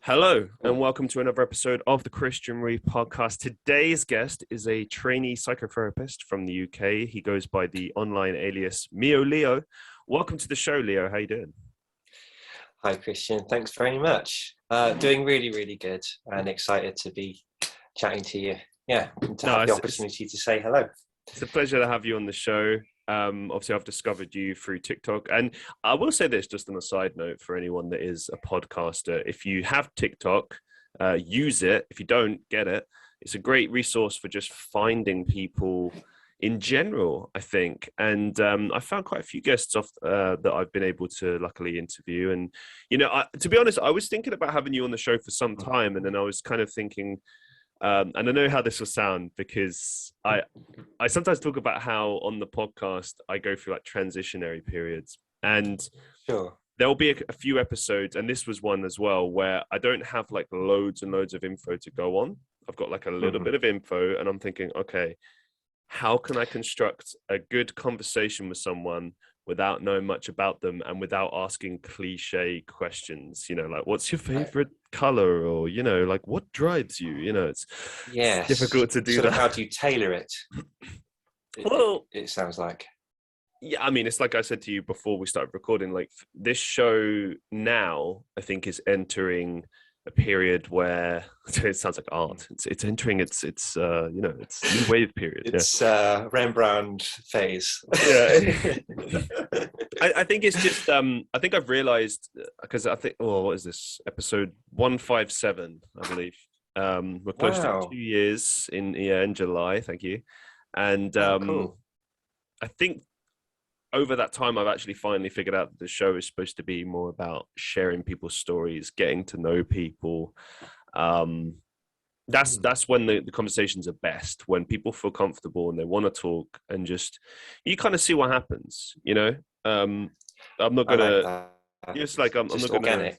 Hello, and welcome to another episode of the Christian Reeve podcast. Today's guest is a trainee psychotherapist from the UK. He goes by the online alias Meoleo. Welcome to the show, Leo. How you doing? Hi, Christian. Thanks very much. Doing really, really good and excited to be chatting to you. Yeah, and to have the opportunity to say hello. It's a pleasure to have you on the show. Obviously, I've discovered you through TikTok. And I will say this just on a side note for anyone that is a podcaster. If you have TikTok, use it. If you don't, get it. It's a great resource for just finding people in general, I think. And I found quite a few guests that I've been able to luckily interview. And, to be honest, I was thinking about having you on the show for some time. And then I was kind of thinking, and I know how this will sound because I sometimes talk about how on the podcast I go through like transitionary periods, and Sure. There'll be a few episodes, and this was one as well, where I don't have like loads and loads of info to go on. I've got like a little bit of info, and I'm thinking, okay, how can I construct a good conversation with someone without knowing much about them and without asking cliche questions, like what's your favorite color, or like what drives you? It's difficult to do sort that. Of how do you tailor it? It sounds like, yeah, I mean, it's like I said to you before we started recording, like this show now I think is entering a period where it sounds like art. It's entering its new wave period. It's Rembrandt phase. Yeah. I think it's just I think I've realized, because I think, what is this, episode 157, I believe. We're close to 2 years in July. Thank you. And cool. I think over that time, I've actually finally figured out that the show is supposed to be more about sharing people's stories, getting to know people. That's when the conversations are best, when people feel comfortable and they want to talk, and just you kind of see what happens. I'm not gonna. It's like I'm not organic. Gonna,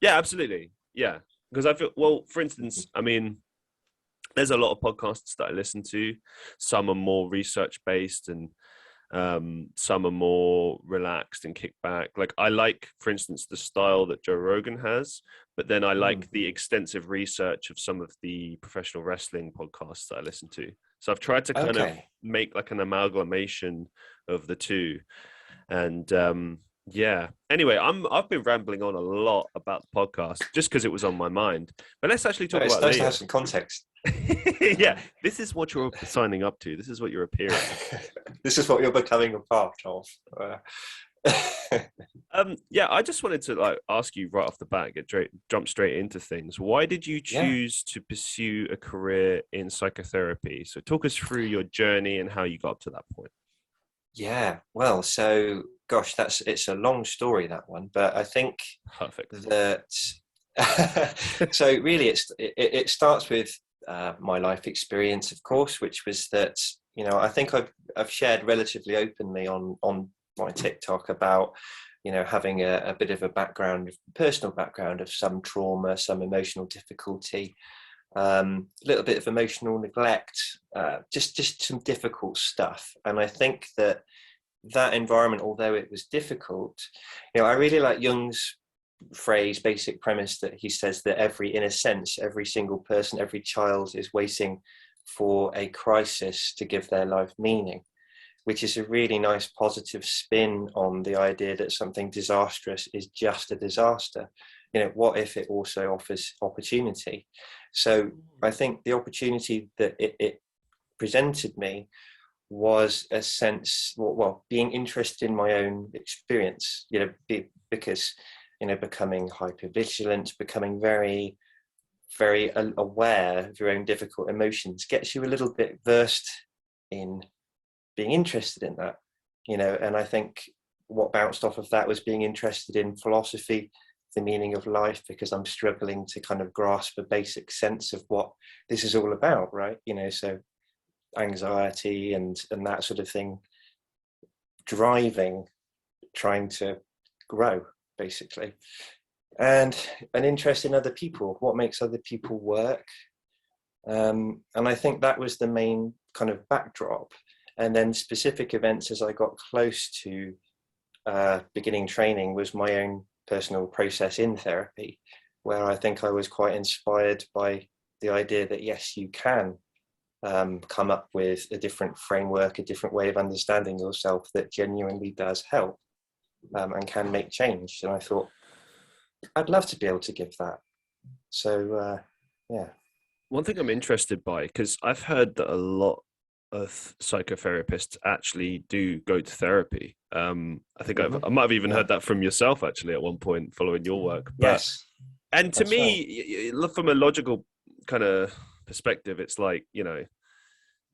yeah, absolutely. Yeah, because I feel, well, for instance, I mean, there's a lot of podcasts that I listen to. Some are more research based, and some are more relaxed and kick back. Like I like, for instance, the style that Joe Rogan has, but then I like the extensive research of some of the professional wrestling podcasts that I listen to. So I've tried to kind of make like an amalgamation of the two. And yeah, anyway, I've been rambling on a lot about the podcast just because it was on my mind. But let's actually talk about it. It's nice to have some context. Yeah, this is what you're signing up to. This is what you're appearing. This is what you're becoming a part of. Yeah, I just wanted to ask you right off the bat, jump straight into things. Why did you choose to pursue a career in psychotherapy? So talk us through your journey and how you got up to that point. Yeah, well, so gosh, it's a long story, that one, but I think perfect that so really it starts with my life experience, of course, which was that I think I've shared relatively openly on my TikTok about having a bit of a personal background of some trauma, some emotional difficulty, a little bit of emotional neglect, just some difficult stuff. And I think that environment, although it was difficult, I really like Jung's basic premise that he says that in a sense, every single person, every child is waiting for a crisis to give their life meaning, which is a really nice positive spin on the idea that something disastrous is just a disaster. What if it also offers opportunity? So I think the opportunity that it presented me was a sense, being interested in my own experience, because, becoming hypervigilant, becoming very, very aware of your own difficult emotions gets you a little bit versed in being interested in that, and I think what bounced off of that was being interested in philosophy, the meaning of life, because I'm struggling to kind of grasp a basic sense of what this is all about, right? So anxiety and that sort of thing driving, trying to grow, basically. And an interest in other people, what makes other people work. And I think that was the main kind of backdrop. And then specific events as I got close to beginning training was my own personal process in therapy. where I think I was quite inspired by the idea that, yes, you can come up with a different framework, a different way of understanding yourself that genuinely does help and can make change. And I thought, I'd love to be able to give that. So, yeah. One thing I'm interested by, because I've heard that a lot of psychotherapists actually do go to therapy. I think I might have even heard that from yourself actually at one point following your work. But, yes. and to me, right, from a logical kind of perspective, it's like, you know,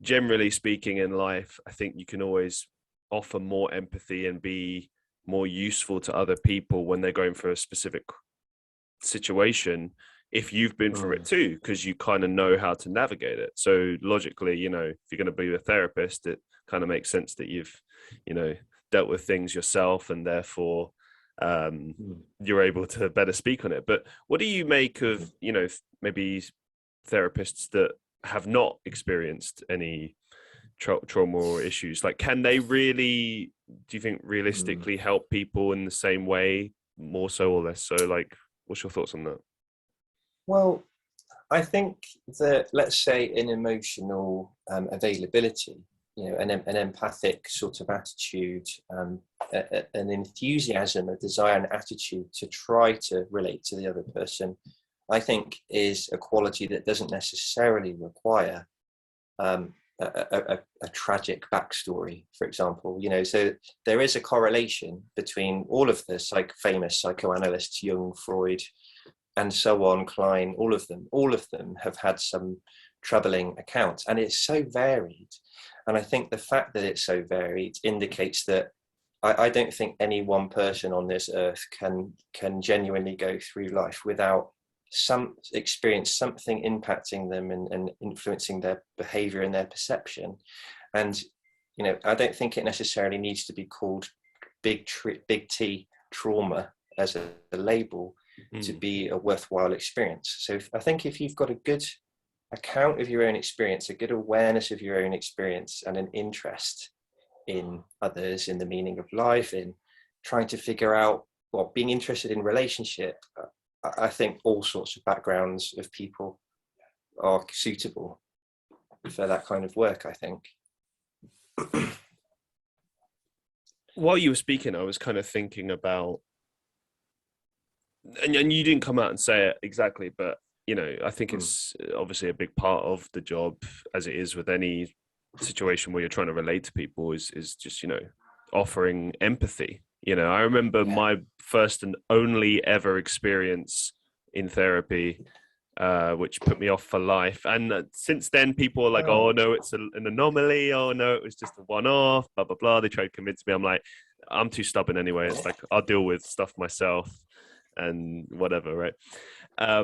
generally speaking in life, I think you can always offer more empathy and be more useful to other people when they're going for a specific situation if you've been through it too, because you kind of know how to navigate it. So logically, you know, if you're going to be a therapist, it kind of makes sense that you've, you know, dealt with things yourself, and therefore you're able to better speak on it. But what do you make of, you know, maybe therapists that have not experienced any trauma or issues? Like, can they really, do you think, realistically help people in the same way, more so or less so? Like, what's your thoughts on that? Well, I think that, let's say, an emotional availability, you know, an empathic sort of attitude, an enthusiasm, a desire, an attitude to try to relate to the other person, I think is a quality that doesn't necessarily require a tragic backstory, for example. You know, so there is a correlation between all of the famous psychoanalysts, Jung, Freud, and so on, Klein, all of them have had some troubling accounts, and it's so varied. And I think the fact that it's so varied indicates that I don't think any one person on this earth can genuinely go through life without some experience, something impacting them and influencing their behavior and their perception. And, you know, I don't think it necessarily needs to be called big T trauma as a label to be a worthwhile experience. So I think if you've got a good account of your own experience, a good awareness of your own experience, and an interest in others, in the meaning of life, in trying to figure out, well, being interested in relationship, I think all sorts of backgrounds of people are suitable for that kind of work, I think. While you were speaking, I was kind of thinking about, and you didn't come out and say it exactly, but, you know, I think it's obviously a big part of the job, as it is with any situation where you're trying to relate to people, is just, you know, offering empathy. You know, I remember my first and only ever experience in therapy, which put me off for life. And since then, people are like, oh, no, it's an anomaly. Oh, no, it was just a one-off, blah, blah, blah. They try to convince me. I'm like, I'm too stubborn anyway. It's like, I'll deal with stuff myself and whatever, right? I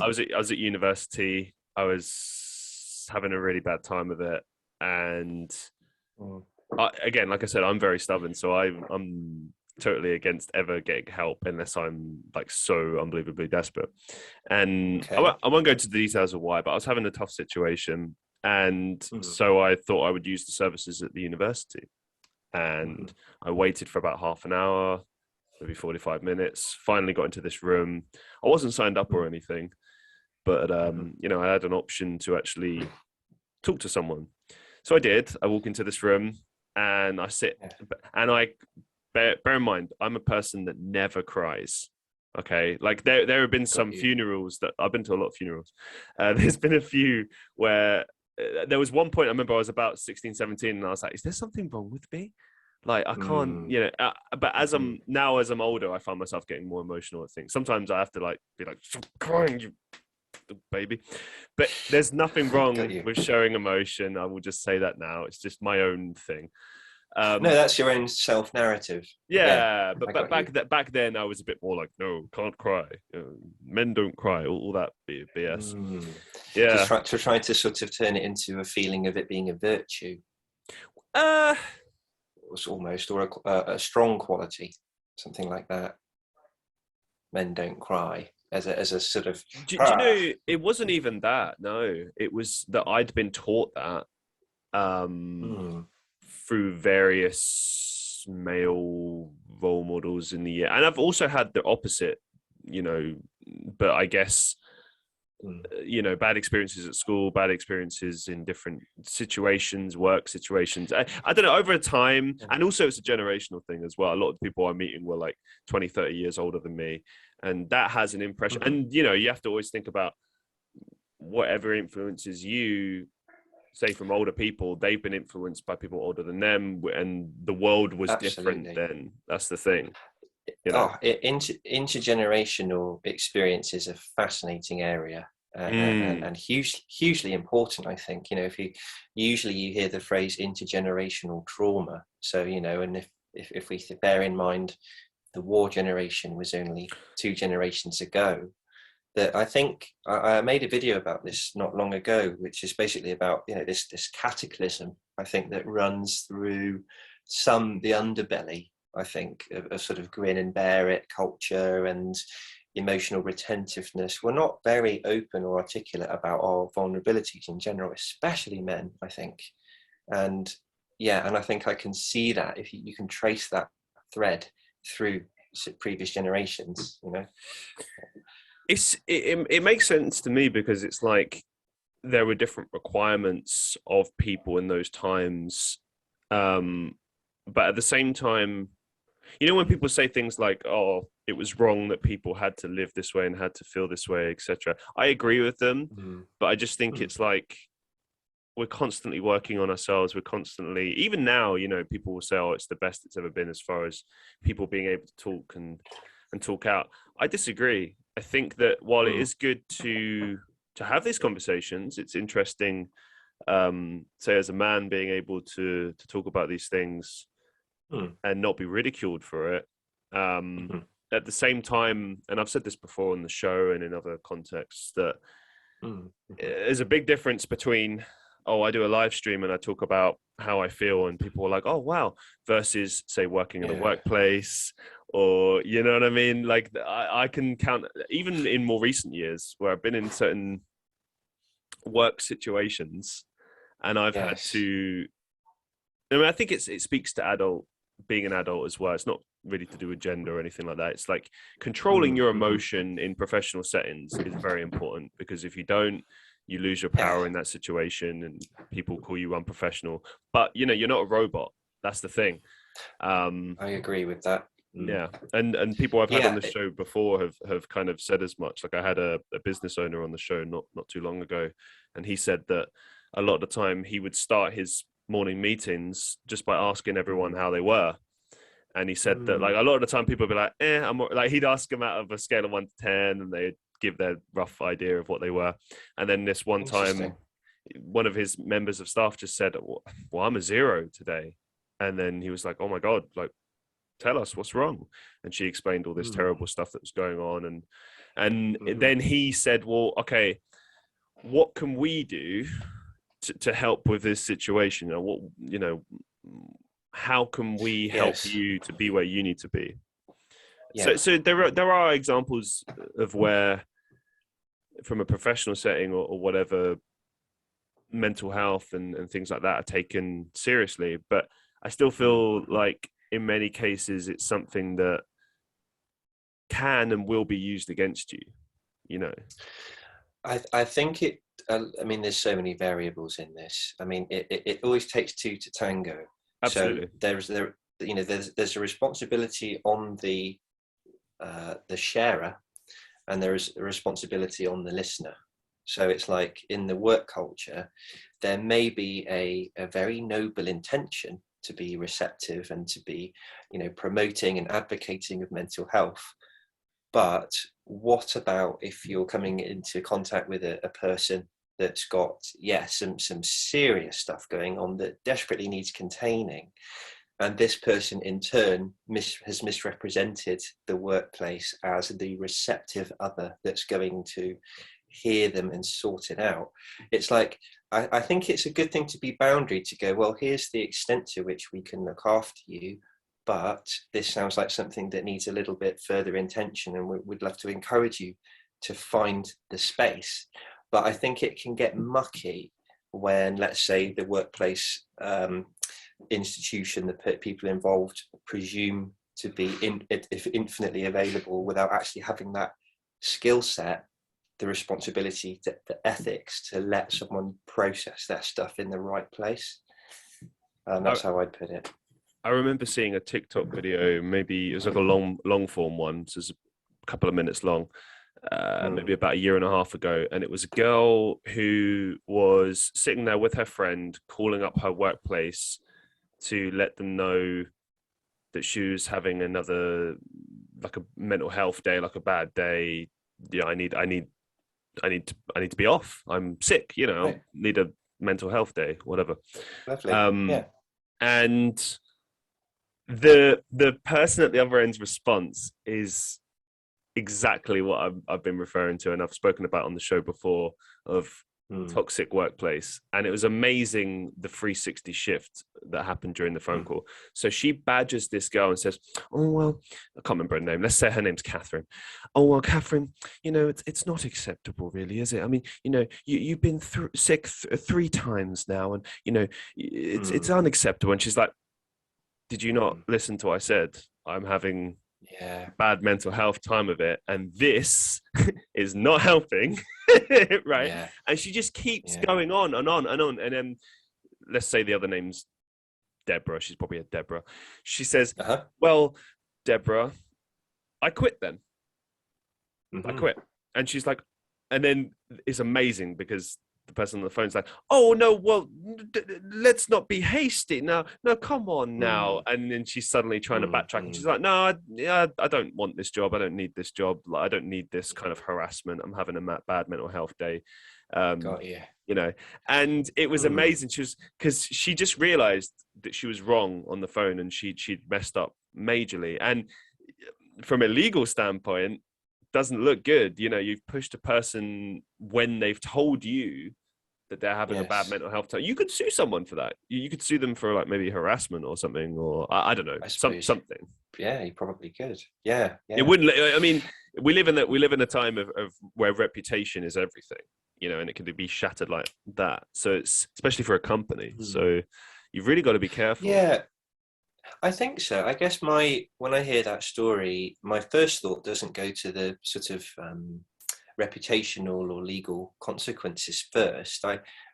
was at university. I was having a really bad time of it. And again, like I said, I'm very stubborn. So I'm totally against ever getting help unless I'm like so unbelievably desperate. And I won't go into the details of why, but I was having a tough situation. And so I thought I would use the services at the university. And I waited for about half an hour, maybe 45 minutes, finally got into this room. I wasn't signed up or anything, but, you know, I had an option to actually talk to someone. So I did. I walk into this room and I sit, and I bear in mind, I'm a person that never cries. Okay. Like there have been some funerals that I've been to a lot of funerals. There's been a few where there was one point I remember I was about 16, 17 and I was like, is there something wrong with me? Like I can't, you know, but as I'm older, I find myself getting more emotional at things. Sometimes I have to like be like, stop crying, you baby. But there's nothing wrong with showing emotion. I will just say that now. It's just my own thing. No, that's your own self-narrative. Yeah, but back then I was a bit more like, no, can't cry. Men don't cry. All that BS. Yeah, to try to sort of turn it into a feeling of it being a virtue. Almost, or a strong quality, something like that. Men don't cry as a sort of. Do you know? It wasn't even that. No, it was that I'd been taught that through various male role models in the year, and I've also had the opposite. You know, but I guess, you know, bad experiences at school, bad experiences in different situations, work situations. I don't know, over time, and also it's a generational thing as well. A lot of the people I'm meeting were like 20, 30 years older than me. And that has an impression. And, you know, you have to always think about whatever influences you, say from older people, they've been influenced by people older than them, and the world was different then. That's the thing. You know? Intergenerational experience is a fascinating area, and hugely important, I think. You know, if you hear the phrase intergenerational trauma, so, you know, and if we bear in mind the war generation was only 2 generations ago, that I think I made a video about this not long ago, which is basically about, you know, this cataclysm, I think, that runs through the underbelly, I think, of sort of grin and bear it culture and emotional retentiveness. We're not very open or articulate about our vulnerabilities in general, especially men, I think. And yeah, and I think I can see that if you can trace that thread through previous generations, you know. It makes sense to me, because it's like there were different requirements of people in those times, but at the same time, you know, when people say things like, oh, it was wrong that people had to live this way and had to feel this way, etc., I agree with them. But I just think it's like we're constantly working on ourselves. We're constantly, even now, you know, people will say, oh, it's the best it's ever been as far as people being able to talk and talk out. I disagree. I think that while it is good to have these conversations, it's interesting, say as a man, being able to talk about these things and not be ridiculed for it. At the same time, and I've said this before on the show and in other contexts, that there's a big difference between, oh, I do a live stream and I talk about how I feel and people are like, oh, wow, versus, say, working in a workplace, or, you know what I mean? Like, I can count, even in more recent years, where I've been in certain work situations and I've had to, I mean, I think it speaks to being an adult as well. It's not really to do with gender or anything like that. It's like controlling your emotion in professional settings is very important, because if you don't, you lose your power in that situation and people call you unprofessional. But, you know, you're not a robot. That's the thing. I agree with that. Yeah. And people I've had on the show before have kind of said as much. Like, I had a business owner on the show not too long ago, and he said that a lot of the time he would start his morning meetings just by asking everyone how they were. And he said that, like, a lot of the time people would be like, I'm like, he'd ask them out of a scale of 1 to 10, and they'd give their rough idea of what they were. And then this one time, one of his members of staff just said, well, I'm a 0 today. And then he was like, oh my God, like, tell us what's wrong. And she explained all this terrible stuff that was going on. And then he said, well, okay, what can we do to help with this situation? How can we help you to be where you need to be? So there are examples of where, from a professional setting or whatever, mental health and things like that are taken seriously. But I still feel like in many cases it's something that can and will be used against you, you know. I think it, I mean, there's so many variables in this. I mean, it always takes 2 to tango. Absolutely. So there's a responsibility on the sharer, and there is a responsibility on the listener. So it's like in the work culture, there may be a very noble intention to be receptive and to be, you know, promoting and advocating of mental health. But what about if you're coming into contact with a person that's got, some serious stuff going on that desperately needs containing, and this person in turn has misrepresented the workplace as the receptive other that's going to hear them and sort it out? It's like, I think it's a good thing to be boundary, to go, well, here's the extent to which we can look after you, but this sounds like something that needs a little bit further intention, and we'd love to encourage you to find the space. But I think it can get mucky when, let's say, the workplace institution, the people involved presume to be infinitely available without actually having that skill set, the responsibility, the ethics to let someone process their stuff in the right place. That's how I'd put it. I remember seeing a TikTok video, maybe it was like a long form one, so it's a couple of minutes long, maybe about a year and a half ago. And it was a girl who was sitting there with her friend, calling up her workplace to let them know that she was having another, like a mental health day, like a bad day. Yeah, I need to be off. I'm sick, Right. I need a mental health day, whatever. Lovely. Yeah. And the person at the other end's response is exactly what I've been referring to, and I've spoken about on the show before, of toxic workplace. And it was amazing, the 360 shift that happened during the phone call. So she badgers this girl and says, oh, well, I can't remember her name. Let's say her name's Catherine. Oh, well, Catherine, it's not acceptable, really, is it? I mean, you've been sick 3 times now, and, it's unacceptable. And she's like, did you not listen to what I said? I'm having bad mental health time of it, and this is not helping. Right? Yeah. And she just keeps going on and on and on. And then let's say the other name's Deborah. She's probably a Deborah. She says, well, Deborah, I quit then. I quit. And she's like, and then it's amazing because the person on the phone's like, oh no, well, let's not be hasty. No, come on now. And then she's suddenly trying to backtrack, and she's like, no, I don't want this job. I don't need this job. Like, I don't need this kind of harassment. I'm having a bad mental health day. Got you. And it was amazing. Because she just realized that she was wrong on the phone, and she'd messed up majorly. And from a legal standpoint, doesn't look good. You've pushed a person when they've told you that they're having a bad mental health time. You could sue someone for that. You could sue them for like maybe harassment or something, or I don't know, something. Yeah, you probably could. Yeah. It wouldn't. I mean, we live in a time of where reputation is everything, and it can be shattered like that. So it's especially for a company. So you've really got to be careful. Yeah. I think so. I guess when I hear that story, my first thought doesn't go to the sort of reputational or legal consequences first.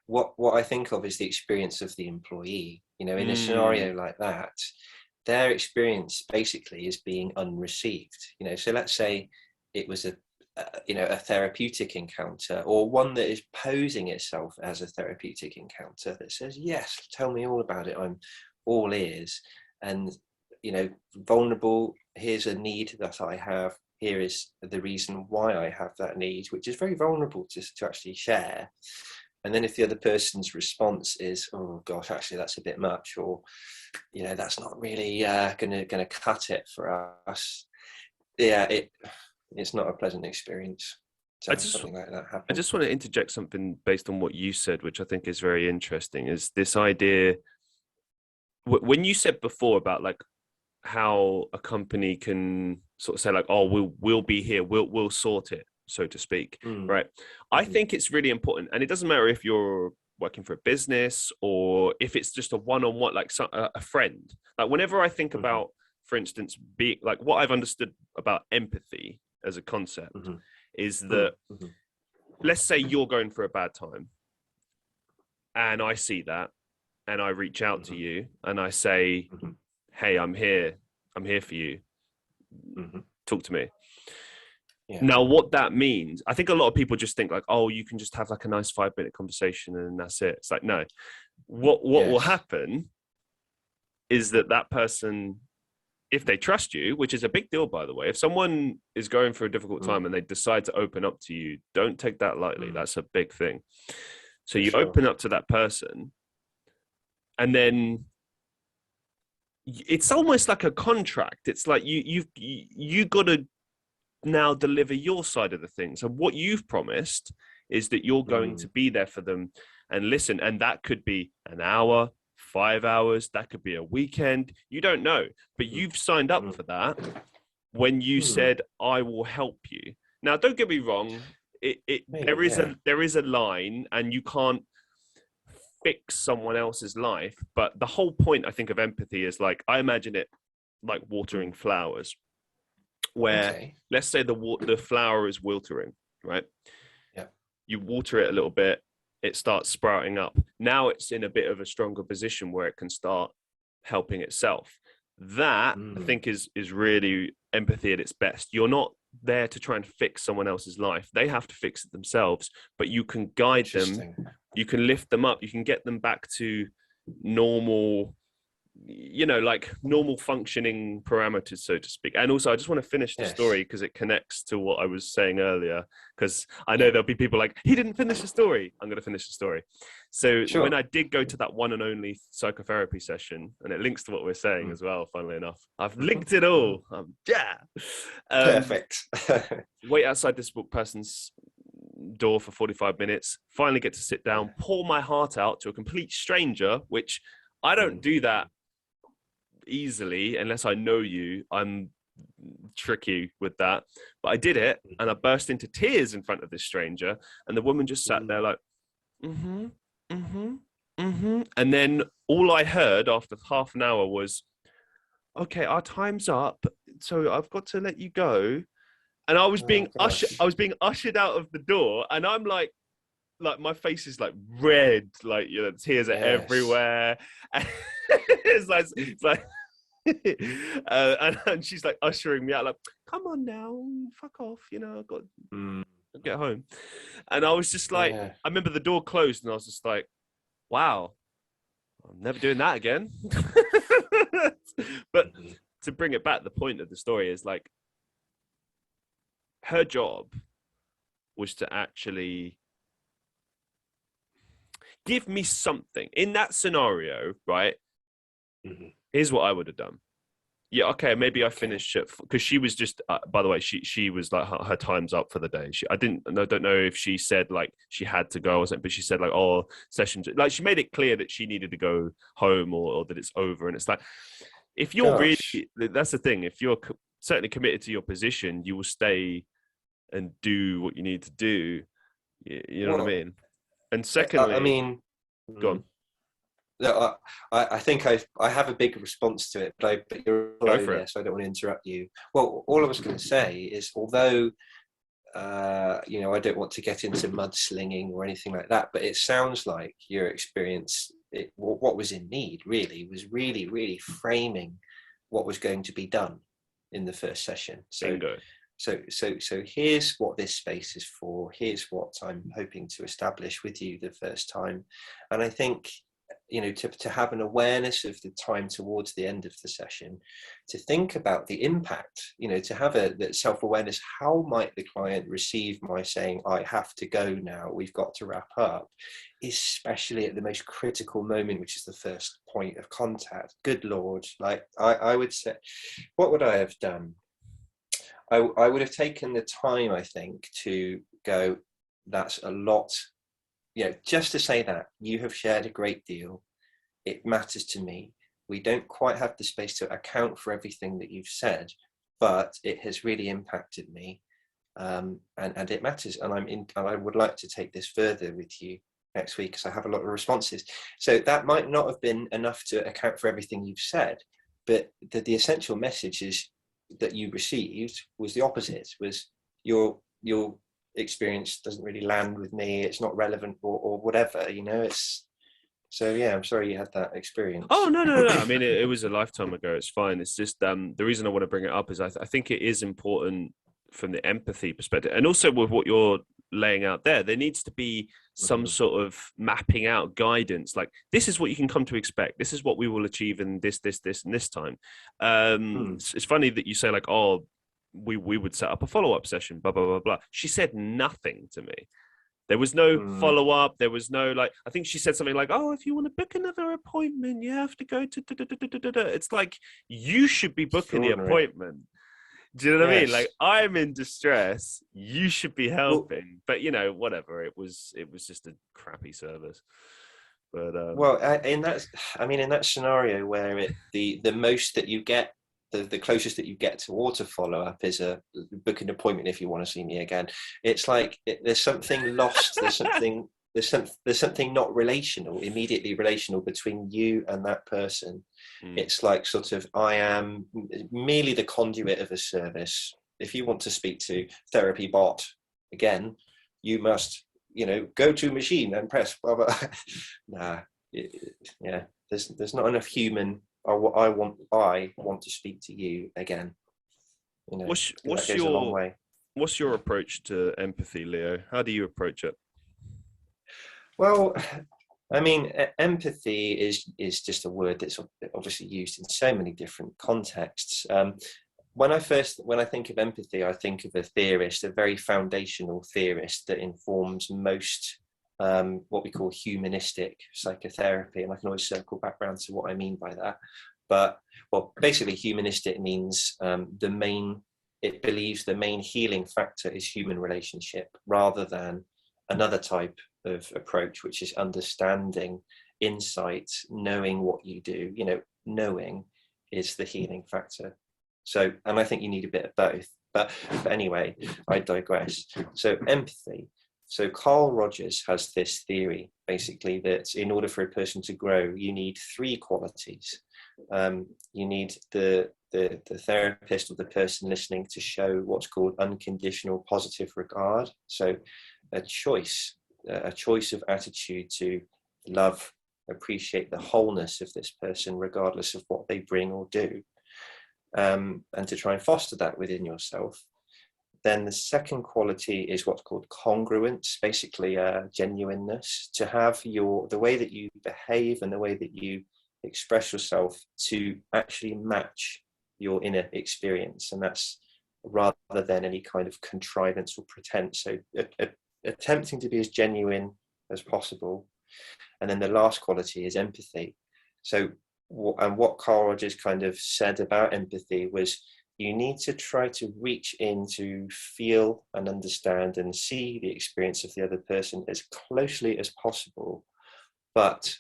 What I think of is the experience of the employee. In a scenario like that, their experience basically is being unreceived. So let's say it was a therapeutic encounter, or one that is posing itself as a therapeutic encounter that says, yes, tell me all about it. I'm all ears. And, vulnerable, here's a need that I have. Here is the reason why I have that need, which is very vulnerable to actually share. And then if the other person's response is, oh gosh, actually that's a bit much, or, that's not really gonna cut it for us. Yeah, it's not a pleasant experience. Something like that happen. I just want to interject something based on what you said, which I think is very interesting, is this idea. When you said before about like how a company can sort of say like, oh, we'll be here, we'll sort it, so to speak, right? I think it's really important, and it doesn't matter if you're working for a business or if it's just a one-on-one, like a friend. Like whenever I think about, for instance, being like what I've understood about empathy as a concept is that let's say you're going through a bad time, and I see that. And I reach out to you and I say, hey, I'm here for you. Talk to me. Yeah. Now, what that means, I think a lot of people just think like, oh, you can just have like a nice 5-minute conversation and that's it. It's like, no, what will happen is that person, if they trust you, which is a big deal, by the way, if someone is going through a difficult time and they decide to open up to you, don't take that lightly. That's a big thing. So you open up to that person, and then it's almost like a contract. It's like you got to now deliver your side of the thing. So what you've promised is that you're going to be there for them and listen. And that could be an hour, 5 hours. That could be a weekend. You don't know, but you've signed up for that when you said, I will help you. Now, don't get me wrong. There is a line, and you can't fix someone else's life, but the whole point I think of empathy is like, I imagine it like watering flowers. where Okay. let's say the flower is wilting, right? Yeah. You water it a little bit, it starts sprouting up. Now it's in a bit of a stronger position where it can start helping itself. That I think is really empathy at its best. You're not there to try and fix someone else's life. They have to fix it themselves, but you can guide them, you can lift them up, you can get them back to normal, like normal functioning parameters, so to speak. And also I just want to finish the story because it connects to what I was saying earlier, because I know there'll be people like, he didn't finish the story. I'm going to finish the story. So when I did go to that one and only psychotherapy session, and it links to what we're saying as well, funnily enough, I've linked it all. Perfect. Wait outside this book person's door for 45 minutes, finally get to sit down, pour my heart out to a complete stranger, which I don't do that easily unless I know you. I'm tricky with that, but I did it, and I burst into tears in front of this stranger, and the woman just sat there like, and then all I heard after half an hour was, okay, our time's up, so I've got to let you go. And I was being ushered out of the door, and I'm like my face is like red, like tears are everywhere. It's like and she's like ushering me out, like, come on now, fuck off, I've got to get home. And I was just like, I remember the door closed, and I was just like, wow, I'm never doing that again. But to bring it back, the point of the story is like, her job was to actually give me something in that scenario, right? Here's what I would have done. Yeah, okay, maybe I finished it, because she was just, by the way, she was like, her time's up for the day. I don't know if she said like she had to go or something, but she said like, oh, sessions, like she made it clear that she needed to go home, or that it's over. And it's like, if you're really, that's the thing, if you're certainly committed to your position, you will stay and do what you need to do. You know what I mean? And secondly, go on. No, I think I have a big response to it, but you're alone there, so I don't want to interrupt you. Well, all I was going to say is, although I don't want to get into mudslinging or anything like that, but it sounds like your experience, what was in need really was really, really framing what was going to be done in the first session. So here's what this space is for. Here's what I'm hoping to establish with you the first time. And I think, to have an awareness of the time towards the end of the session, to think about the impact, to have that self-awareness, how might the client receive my saying, I have to go now, we've got to wrap up, especially at the most critical moment, which is the first point of contact. Good Lord, like I would say, what would I have done? I would have taken the time, I think, to go, that's a lot, just to say that you have shared a great deal. It matters to me. We don't quite have the space to account for everything that you've said, but it has really impacted me, and it matters. And I would like to take this further with you next week, because I have a lot of responses. So that might not have been enough to account for everything you've said, but the essential message is that you received was the opposite, was your experience doesn't really land with me, it's not relevant, or whatever, it's. So yeah, I'm sorry you had that experience. Oh no. I mean, it was a lifetime ago. It's fine. It's just the reason I want to bring it up is I think it is important from the empathy perspective, and also with what you're laying out there needs to be some sort of mapping out guidance, like, this is what you can come to expect, this is what we will achieve in this and this time. It's funny that you say like, oh, we would set up a follow-up session, blah blah blah blah. She said nothing to me. There was no follow-up. There was no, like, I think she said something like, oh, if you want to book another appointment, you have to go to It's like, you should be booking the appointment. Do you know what I mean? Like, I'm in distress, you should be helping. But whatever, it was just a crappy service. But in that scenario where the most that you get, the closest that you get towards a follow-up is a book an appointment if you want to see me again. It's like there's something lost. There's something not immediately relational between you and that person. It's like sort of, I am merely the conduit of a service. if you want to speak to therapy bot again, you must, go to machine and press blah blah. Nah, yeah, there's not enough human. I want to speak to you again. What's that goes a long way. What's your approach to empathy, Leo? How do you approach it? Well, I mean, empathy is just a word that's obviously used in so many different contexts. When I think of empathy, I think of a theorist, a very foundational theorist that informs most what we call humanistic psychotherapy. And I can always circle back around to what I mean by that. But, well, basically humanistic means it believes the main healing factor is human relationship, rather than another type of approach, which is understanding, insight, knowing what you do. Knowing is the healing factor. So, and I think you need a bit of both. But anyway, I digress. So empathy. So Carl Rogers has this theory, basically, that in order for a person to grow, you need three qualities. You need the therapist or the person listening to show what's called unconditional positive regard. So a choice of attitude to love, appreciate the wholeness of this person, regardless of what they bring or do, and to try and foster that within yourself. Then the second quality is what's called congruence, basically genuineness, to have the way that you behave and the way that you express yourself to actually match your inner experience. And that's rather than any kind of contrivance or pretense. So attempting to be as genuine as possible. And then the last quality is empathy. So, and what Carl Rogers kind of said about empathy was, you need to try to reach in to feel and understand and see the experience of the other person as closely as possible, but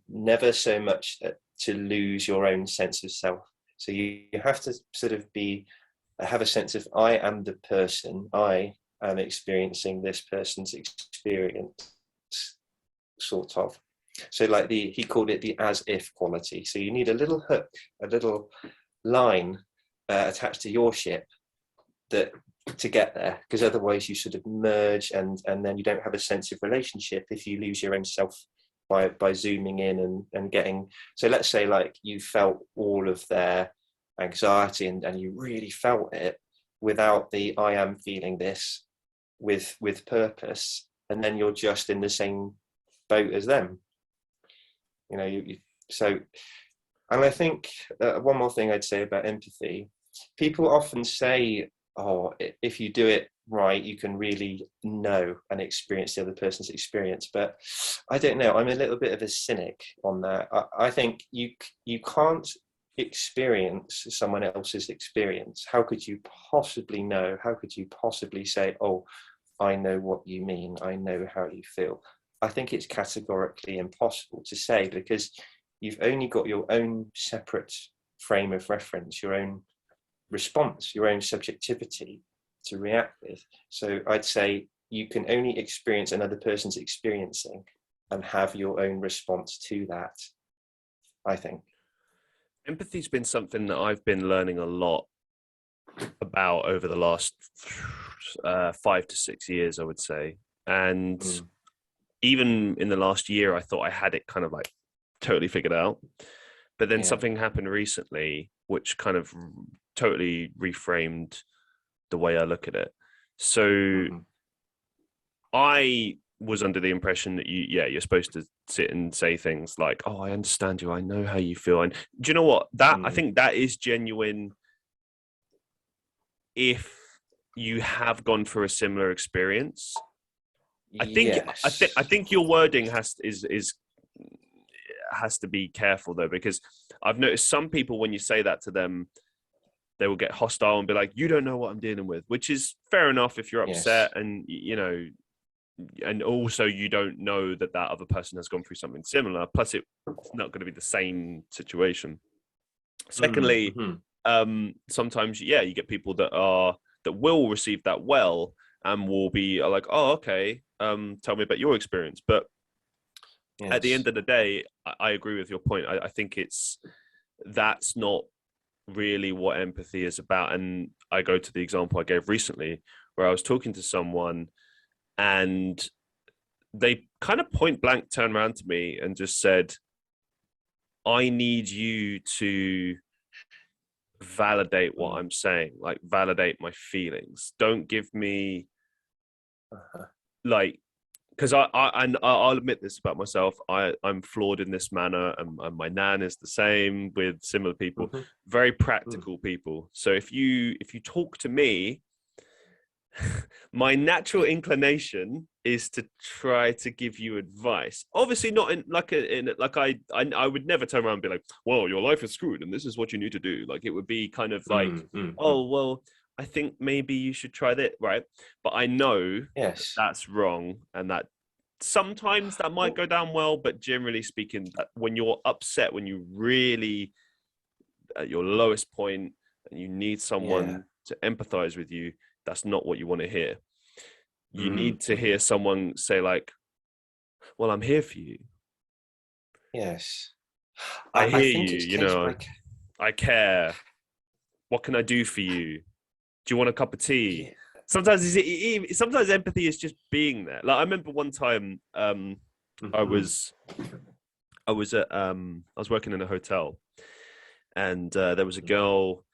never so much to lose your own sense of self. So you have to sort of have a sense of, I am the person, I am experiencing this person's experience, sort of. So like he called it the as if quality. So you need a little hook, a little line attached to your ship to get there, because otherwise you sort of merge and then you don't have a sense of relationship if you lose your own self by zooming in and getting. So let's say like you felt all of their anxiety and you really felt it without the I am feeling this with purpose, and then you're just in the same boat as them. So, and I think one more thing I'd say about empathy, people often say, oh, if you do it right, you can really know and experience the other person's experience. But I don't know, I'm a little bit of a cynic on that. I think you can't experience someone else's experience. How could you possibly know? How could you possibly say, oh, I know what you mean, I know how you feel? I think it's categorically impossible to say, because you've only got your own separate frame of reference, your own response, your own subjectivity to react with. So I'd say you can only experience another person's experiencing and have your own response to that, I think. Empathy's been something that I've been learning a lot about over the last 5 to 6 years, I would say. And even in the last year, I thought I had it kind of like totally figured out. But then something happened recently, which kind of totally reframed the way I look at it. So I was under the impression that you're supposed to sit and say things like, oh, I understand you, I know how you feel. And do you know what? I think that is genuine if you have gone through a similar experience. I think your wording has to be careful though, because I've noticed some people, when you say that to them, they will get hostile and be like, you don't know what I'm dealing with, which is fair enough if you're upset and and also you don't know that other person has gone through something similar. Plus it's not going to be the same situation. Secondly, sometimes you get people that will receive that well and will be like, oh, okay, tell me about your experience. But at the end of the day, I agree with your point. I think that's not really what empathy is about. And I go to the example I gave recently where I was talking to someone and they kind of point blank turned around to me and just said, I need you to validate what I'm saying, like validate my feelings. Don't give me like, because I'll admit this about myself. I'm flawed in this manner, and my nan is the same with similar people, very practical people. So if you talk to me, my natural inclination is to try to give you advice. Obviously, not in like I would never turn around and be like, "Well, your life is screwed, and this is what you need to do." Like it would be kind of like, "Oh, well, I think maybe you should try that," right? But I know that's wrong, and that sometimes that might go down well, but generally speaking, that when you're upset, when you really at your lowest point, and you need someone to empathize with you, that's not what you want to hear. You need to hear someone say like, well, I'm here for you. Yes. I hear think you, it's you know, I care. What can I do for you? Do you want a cup of tea? Yeah. Sometimes empathy is just being there. Like I remember one time I was working in a hotel and there was a girl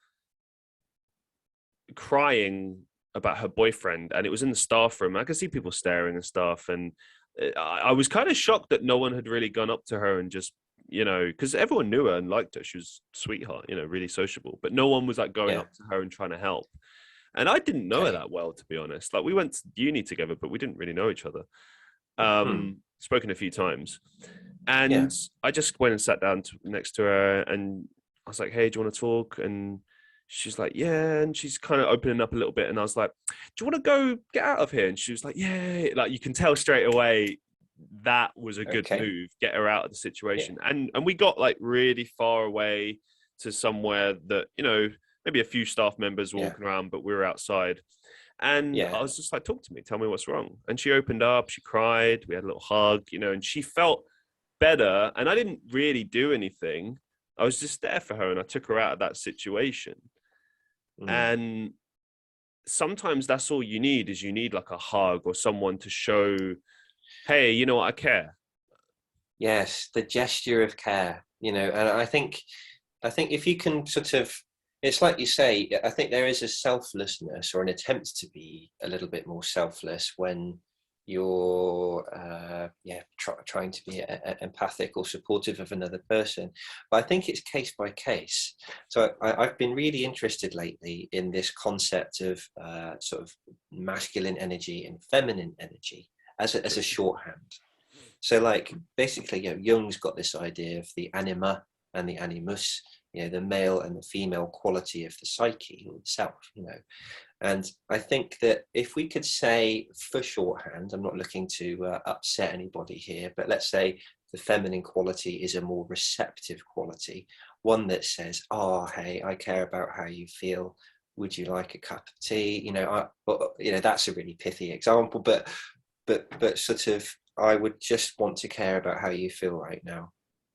crying about her boyfriend, and it was in the staff room. I could see people staring and stuff, and I was kind of shocked that no one had really gone up to her and just, you know, because everyone knew her and liked her. She was a sweetheart, you know, really sociable, but no one was like going up to her and trying to help. And I didn't know her that well, to be honest. Like we went to uni together, but we didn't really know each other. Spoken a few times, and I just went and sat down next to her, and I was like, "Hey, do you want to talk?" And she's like, "Yeah," and she's kind of opening up a little bit, and I was like, "Do you want to go get out of here?" And she was like, "Yeah." Like you can tell straight away that was a good move, get her out of the situation. And we got like really far away to somewhere that, you know, maybe a few staff members walking around, but we were outside. And I was just like, "Talk to me, tell me what's wrong." And she opened up, she cried, we had a little hug, you know, and she felt better. And I didn't really do anything. I was just there for her, and I took her out of that situation. And sometimes that's all you need, is you need like a hug or someone to show, hey, you know what, I care. Yes, the gesture of care, you know. And I think if you can sort of, it's like you say, I think there is a selflessness or an attempt to be a little bit more selfless when you're trying to be empathic or supportive of another person. But I think it's case by case. So I've been really interested lately in this concept of sort of masculine energy and feminine energy as a shorthand. So like basically, you know, Jung's got this idea of the anima and the animus, you know, the male and the female quality of the psyche or the self, you know. And I think that if we could say, for shorthand, I'm not looking to upset anybody here, but let's say the feminine quality is a more receptive quality, one that says, "Oh, hey, I care about how you feel. Would you like a cup of tea?" You know, that's a really pithy example, but sort of, I would just want to care about how you feel right now.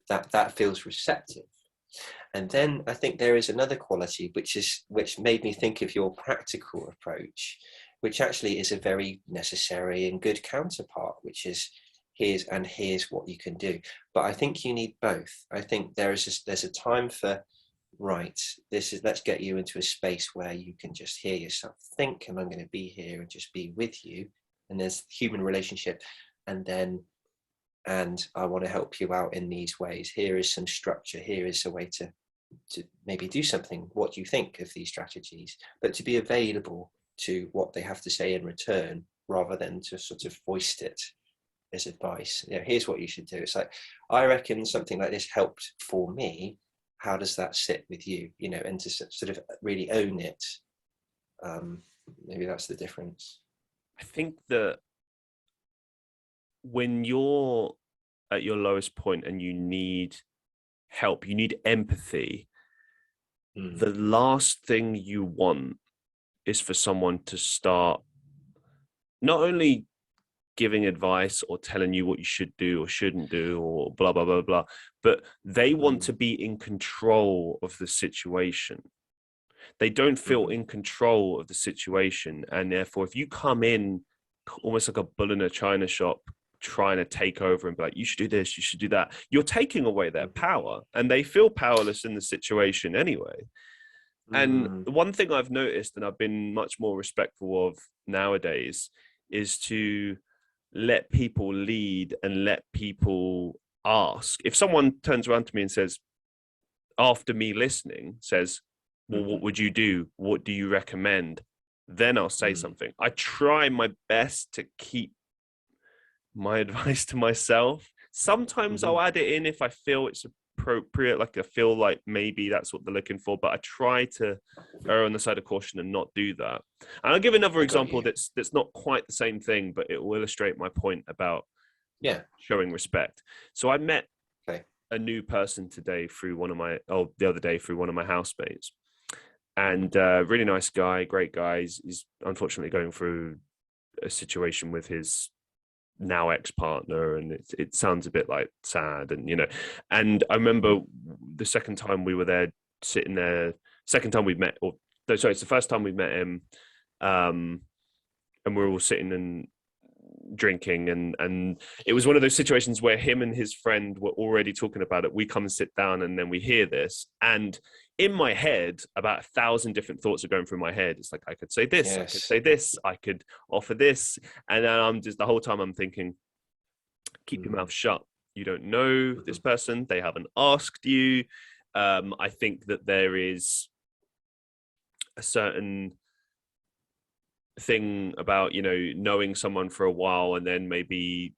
That feels receptive. And then I think there is another quality which made me think of your practical approach, which actually is a very necessary and good counterpart, which is here's what you can do. But I think you need both. I think there's a time for, right, let's get you into a space where you can just hear yourself think, and I'm going to be here and just be with you. And there's human relationship, and I want to help you out in these ways. Here is some structure. Here is a way to maybe do something. What do you think of these strategies? But to be available to what they have to say in return, rather than to sort of foist it as advice. You know, here's what you should do. It's like, I reckon something like this helped for me. How does that sit with you? You know, and to sort of really own it. Maybe that's the difference. I think that when you're at your lowest point and you need help, you need empathy, the last thing you want is for someone to start not only giving advice or telling you what you should do or shouldn't do or blah, blah, blah, blah. But they want to be in control of the situation. They don't feel in control of the situation. And therefore, if you come in almost like a bull in a china shop, trying to take over and be like, you should do this, you should do that, you're taking away their power, and they feel powerless in the situation anyway. And the one thing I've noticed, and I've been much more respectful of nowadays, is to let people lead and let people ask. If someone turns around to me and says, after me listening, says, well, what would you do? What do you recommend? Then I'll say something. I try my best to keep my advice to myself. Sometimes I'll add it in if I feel it's appropriate, like I feel like maybe that's what they're looking for, but I try to err on the side of caution and not do that. And I'll give another example that's not quite the same thing, but it will illustrate my point about showing respect. So I met a new person today through the other day through one of my housemates, and really nice guy, great guy. He's unfortunately going through a situation with his now ex-partner, and it sounds a bit like sad, and and I remember the second time we were there, sitting there, second time we met, it's the first time we met him, and we were all sitting and drinking, and it was one of those situations where him and his friend were already talking about it. We come and sit down, and then we hear this, and in my head, about 1,000 different thoughts are going through my head. It's like, I could say this, I could say this, I could offer this. And then I'm just, the whole time I'm thinking, keep your mouth shut. You don't know this person. They haven't asked you. I think that there is a certain thing about, knowing someone for a while and then maybe,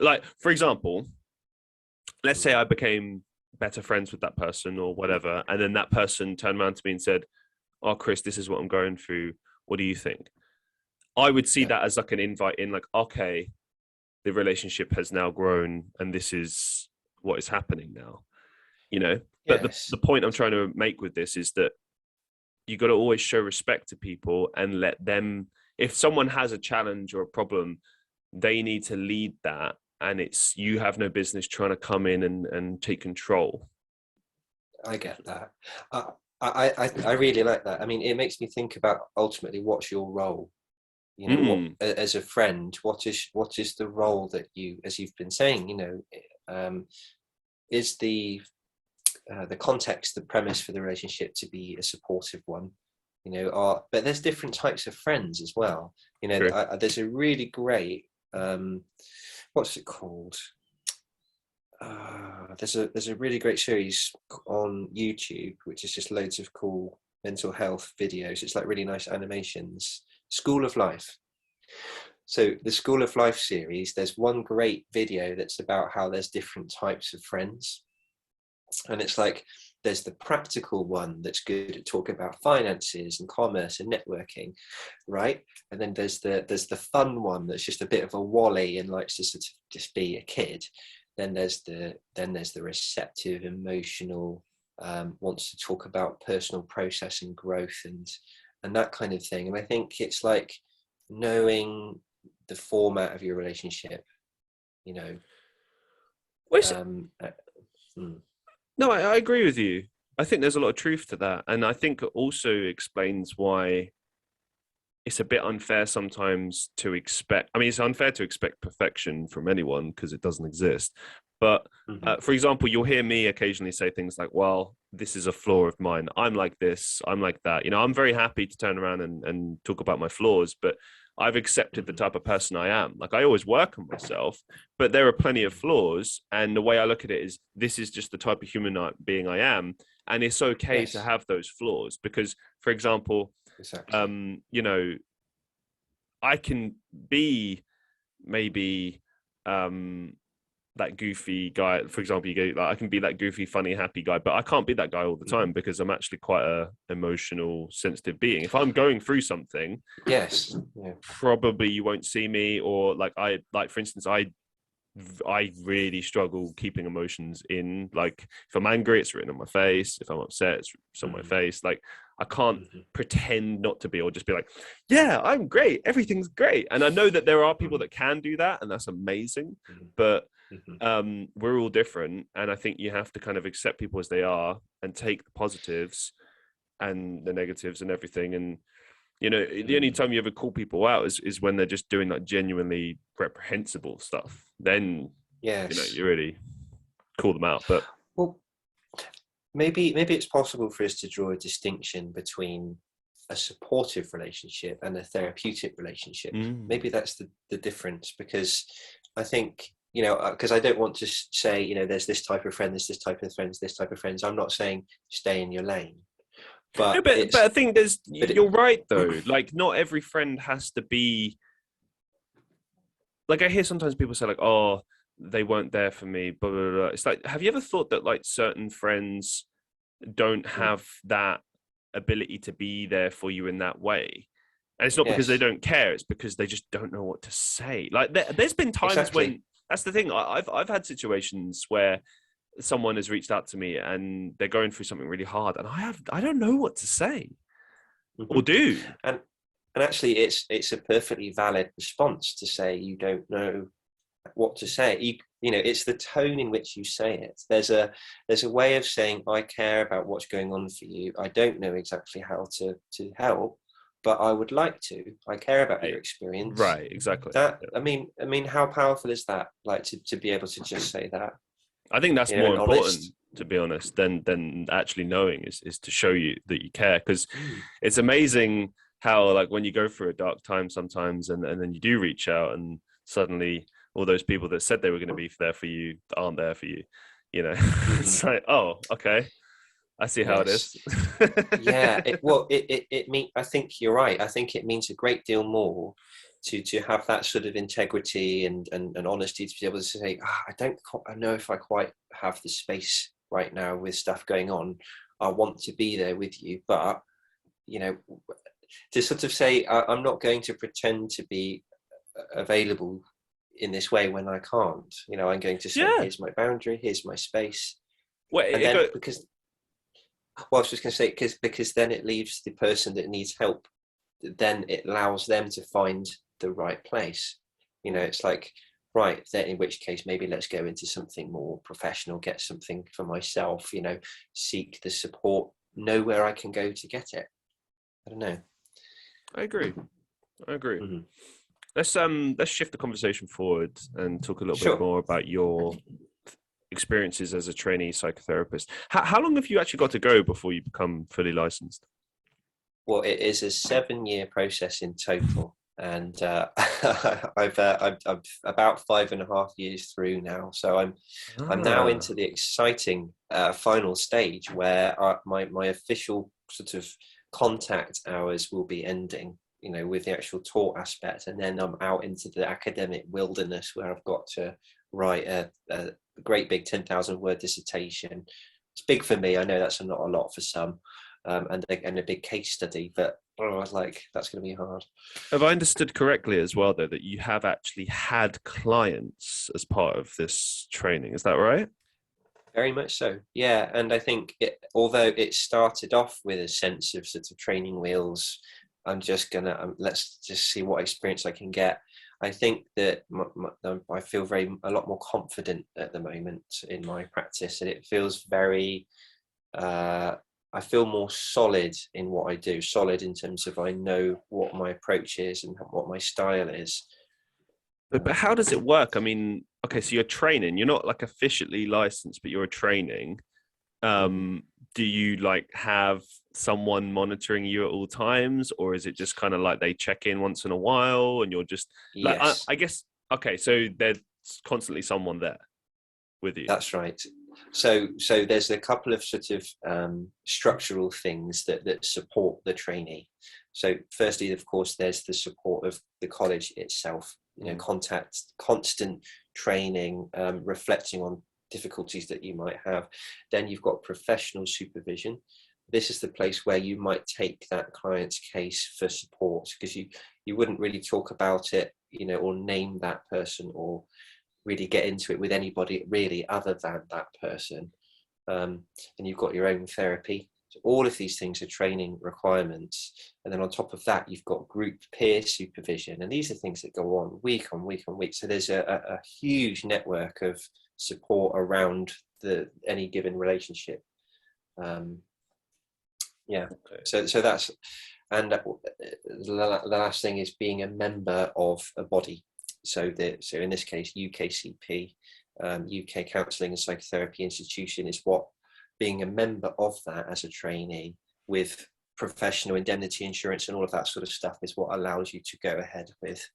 like, for example, let's say I became better friends with that person or whatever, and then that person turned around to me and said, oh, Chris, this is what I'm going through, what do you think? I would see that as like an invite in, like, okay, the relationship has now grown and this is what is happening now, but the point I'm trying to make with this is that you got to always show respect to people and let them, if someone has a challenge or a problem, they need to lead that. And you have no business trying to come in and take control. I get that. I really like that. I mean, it makes me think about ultimately what's your role. What, as a friend, what is the role that you, as you've been saying, is the context, the premise for the relationship to be a supportive one, but there's different types of friends as well. There's a really great what's it called? There's a really great series on YouTube, which is just loads of cool mental health videos. It's like really nice animations. School of Life. So the School of Life series, there's one great video that's about how there's different types of friends. And it's like, there's the practical one that's good at talking about finances and commerce and networking, right? And then there's the fun one that's just a bit of a wally and likes to sort of just be a kid. Then there's the receptive, emotional, wants to talk about personal process and growth and that kind of thing. And I think it's like knowing the format of your relationship, No, I agree with you. I think there's a lot of truth to that. And I think it also explains why it's a bit unfair sometimes to expect. I mean, it's unfair to expect perfection from anyone because it doesn't exist. But for example, you'll hear me occasionally say things like, well, this is a flaw of mine. I'm like this, I'm like that. I'm very happy to turn around and talk about my flaws, but I've accepted the type of person I am. Like, I always work on myself, but there are plenty of flaws. And the way I look at it is, this is just the type of human being I am. And it's okay to have those flaws because, for example, I can be maybe that goofy guy. For example, I can be that goofy, funny, happy guy, but I can't be that guy all the time because I'm actually quite a emotional, sensitive being. If I'm going through something, probably you won't see me. Or for instance, I really struggle keeping emotions in. Like, if I'm angry, it's written on my face. If I'm upset, it's on my face. Like, I can't pretend not to be, or just be like, yeah, I'm great, everything's great. And I know that there are people that can do that, and that's amazing, but we're all different. And I think you have to kind of accept people as they are and take the positives and the negatives and everything. And you know, the only time you ever call people out is when they're just doing like genuinely reprehensible stuff. Then, yes, you know, you really call them out. But well, maybe it's possible for us to draw a distinction between a supportive relationship and a therapeutic relationship. Maybe that's the difference, because I think, you know, because I don't want to say, you know, there's this type of friend, there's this type of friends, this type of friends. I'm not saying stay in your lane. But, no, but I think you're right though. Like, not every friend has to be like, I hear sometimes people say like, oh, they weren't there for me, blah, blah, blah. It's like, have you ever thought that like certain friends don't have that ability to be there for you in that way? And it's not because they don't care, it's because they just don't know what to say. Like there's been times when, that's the thing, I've had situations where someone has reached out to me and they're going through something really hard, and I don't know what to say or do. And actually it's a perfectly valid response to say you don't know what to say. You know, it's the tone in which you say it. There's a way of saying, I care about what's going on for you. I don't know exactly how to help, but I would like to. I care about your experience. Right, exactly. That, I mean, how powerful is that? Like to be able to just say that. I think that's more important, to be honest, than actually knowing is to show you that you care. Because it's amazing how, like, when you go through a dark time sometimes, and then you do reach out, and suddenly all those people that said they were going to be there for you aren't there for you. You know, it's like, oh, okay, I see how it is. Yeah, I think you're right. I think it means a great deal more to have that sort of integrity and honesty, to be able to say, I know if I quite have the space right now with stuff going on. I want to be there with you, but, you know, to sort of say, I'm not going to pretend to be available in this way when I can't. You know, I'm going to say, here's my boundary, here's my space. Because I was just going to say, because then it leaves the person that needs help, then it allows them to find the right place. You know, it's like, right, then in which case maybe let's go into something more professional, get something for myself, you know, seek the support, know where I can go to get it. I don't know. I agree. Let's shift the conversation forward and talk a little bit more about your experiences as a trainee psychotherapist. How long have you actually got to go before you become fully licensed? Well, it is a 7-year process in total, and I'm about 5.5 years through now. So I'm now into the exciting final stage where my official sort of contact hours will be ending, you know, with the actual taught aspect, and then I'm out into the academic wilderness where I've got to write a great big 10,000 word dissertation. It's big for me. I know that's not a lot for some. And a big case study, but that's going to be hard. Have I understood correctly as well, though, that you have actually had clients as part of this training? Is that right? Very much so, yeah. And I think although it started off with a sense of sort of training wheels, I'm just gonna let's just see what experience I can get. I think that I feel a lot more confident at the moment in my practice, and it feels very. I feel more solid in what I do, solid in terms of I know what my approach is and what my style is. But how does it work? I mean, okay, so you're training, you're not like officially licensed, but you're training. Do you like have someone monitoring you at all times, or is it just kind of like they check in once in a while and you're just like, yes. I guess, okay, so there's constantly someone there with you. That's right. So there's a couple of sort of structural things that support the trainee. So firstly, of course, there's the support of the college itself, you know, constant training, reflecting on difficulties that you might have. Then you've got professional supervision. This is the place where you might take that client's case for support, because you wouldn't really talk about it, you know, or name that person or really get into it with anybody really other than that person. And you've got your own therapy. So all of these things are training requirements. And then on top of that, you've got group peer supervision. And these are things that go on week on week on week. So there's a huge network of support around any given relationship. Okay. So that's, and the last thing is being a member of a body. So in this case, UKCP, UK Counselling and Psychotherapy Institution, is what being a member of that as a trainee with professional indemnity insurance and all of that sort of stuff is what allows you to go ahead with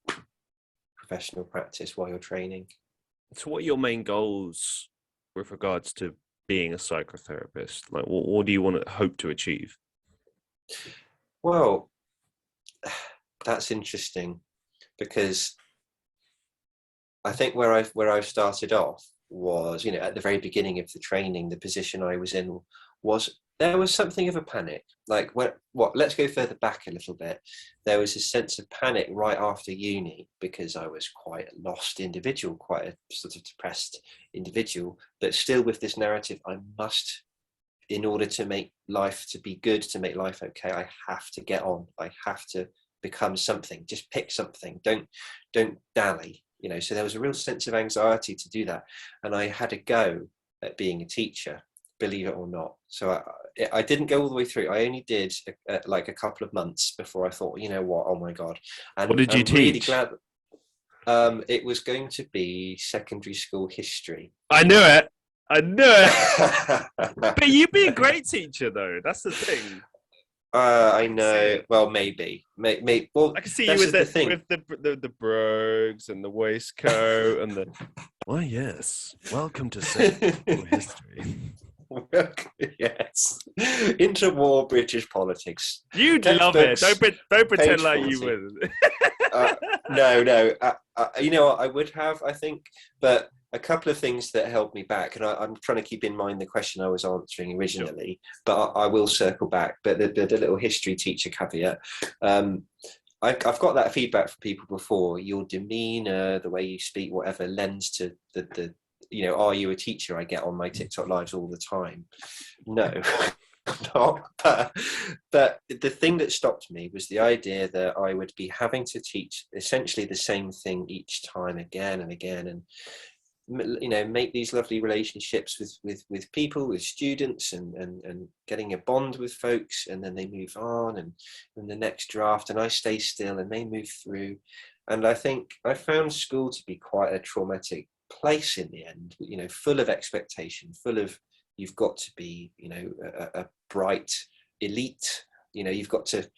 professional practice while you're training. So what are your main goals with regards to being a psychotherapist? Like, what do you want to hope to achieve? Well, that's interesting, because I think where I've started off was, at the very beginning of the training, the position I was in was, there was something of a panic. Like, let's go further back a little bit. There was a sense of panic right after uni, because I was quite a lost individual, quite a sort of depressed individual, but still with this narrative, I must, in order to make life to be good, to make life okay, I have to get on. I have to become something. Just pick something. Don't dally. So there was a real sense of anxiety to do that. And I had a go at being a teacher, believe it or not. So I didn't go all the way through. I only did like a couple of months before I thought, you know what, oh my God. And what did you I'm teach? really glad. It was going to be secondary school history. I knew it. But you'd be a great teacher, though. That's the thing. I know. Well, maybe. Well, I can see you with the brogues and the waistcoat and the. Why, yes. Welcome to secondary history. Yes. Interwar British politics. You'd love it. Don't pretend like 40. You wouldn't. No. I would have, I think, but a couple of things that held me back, and I'm trying to keep in mind the question I was answering originally, sure. But I will circle back. But the little history teacher caveat, I've got that feedback from people before. Your demeanor, the way you speak, whatever, lends to the are you a teacher? I get on my TikTok lives all the time. No. Not, but the thing that stopped me was the idea that I would be having to teach essentially the same thing each time, again and again, and make these lovely relationships with people, with students, and getting a bond with folks, and then they move on, and the next draft, and I stay still, and they move through. And I think I found school to be quite a traumatic place in the end, full of expectation, full of, you've got to be, a bright elite, you've got to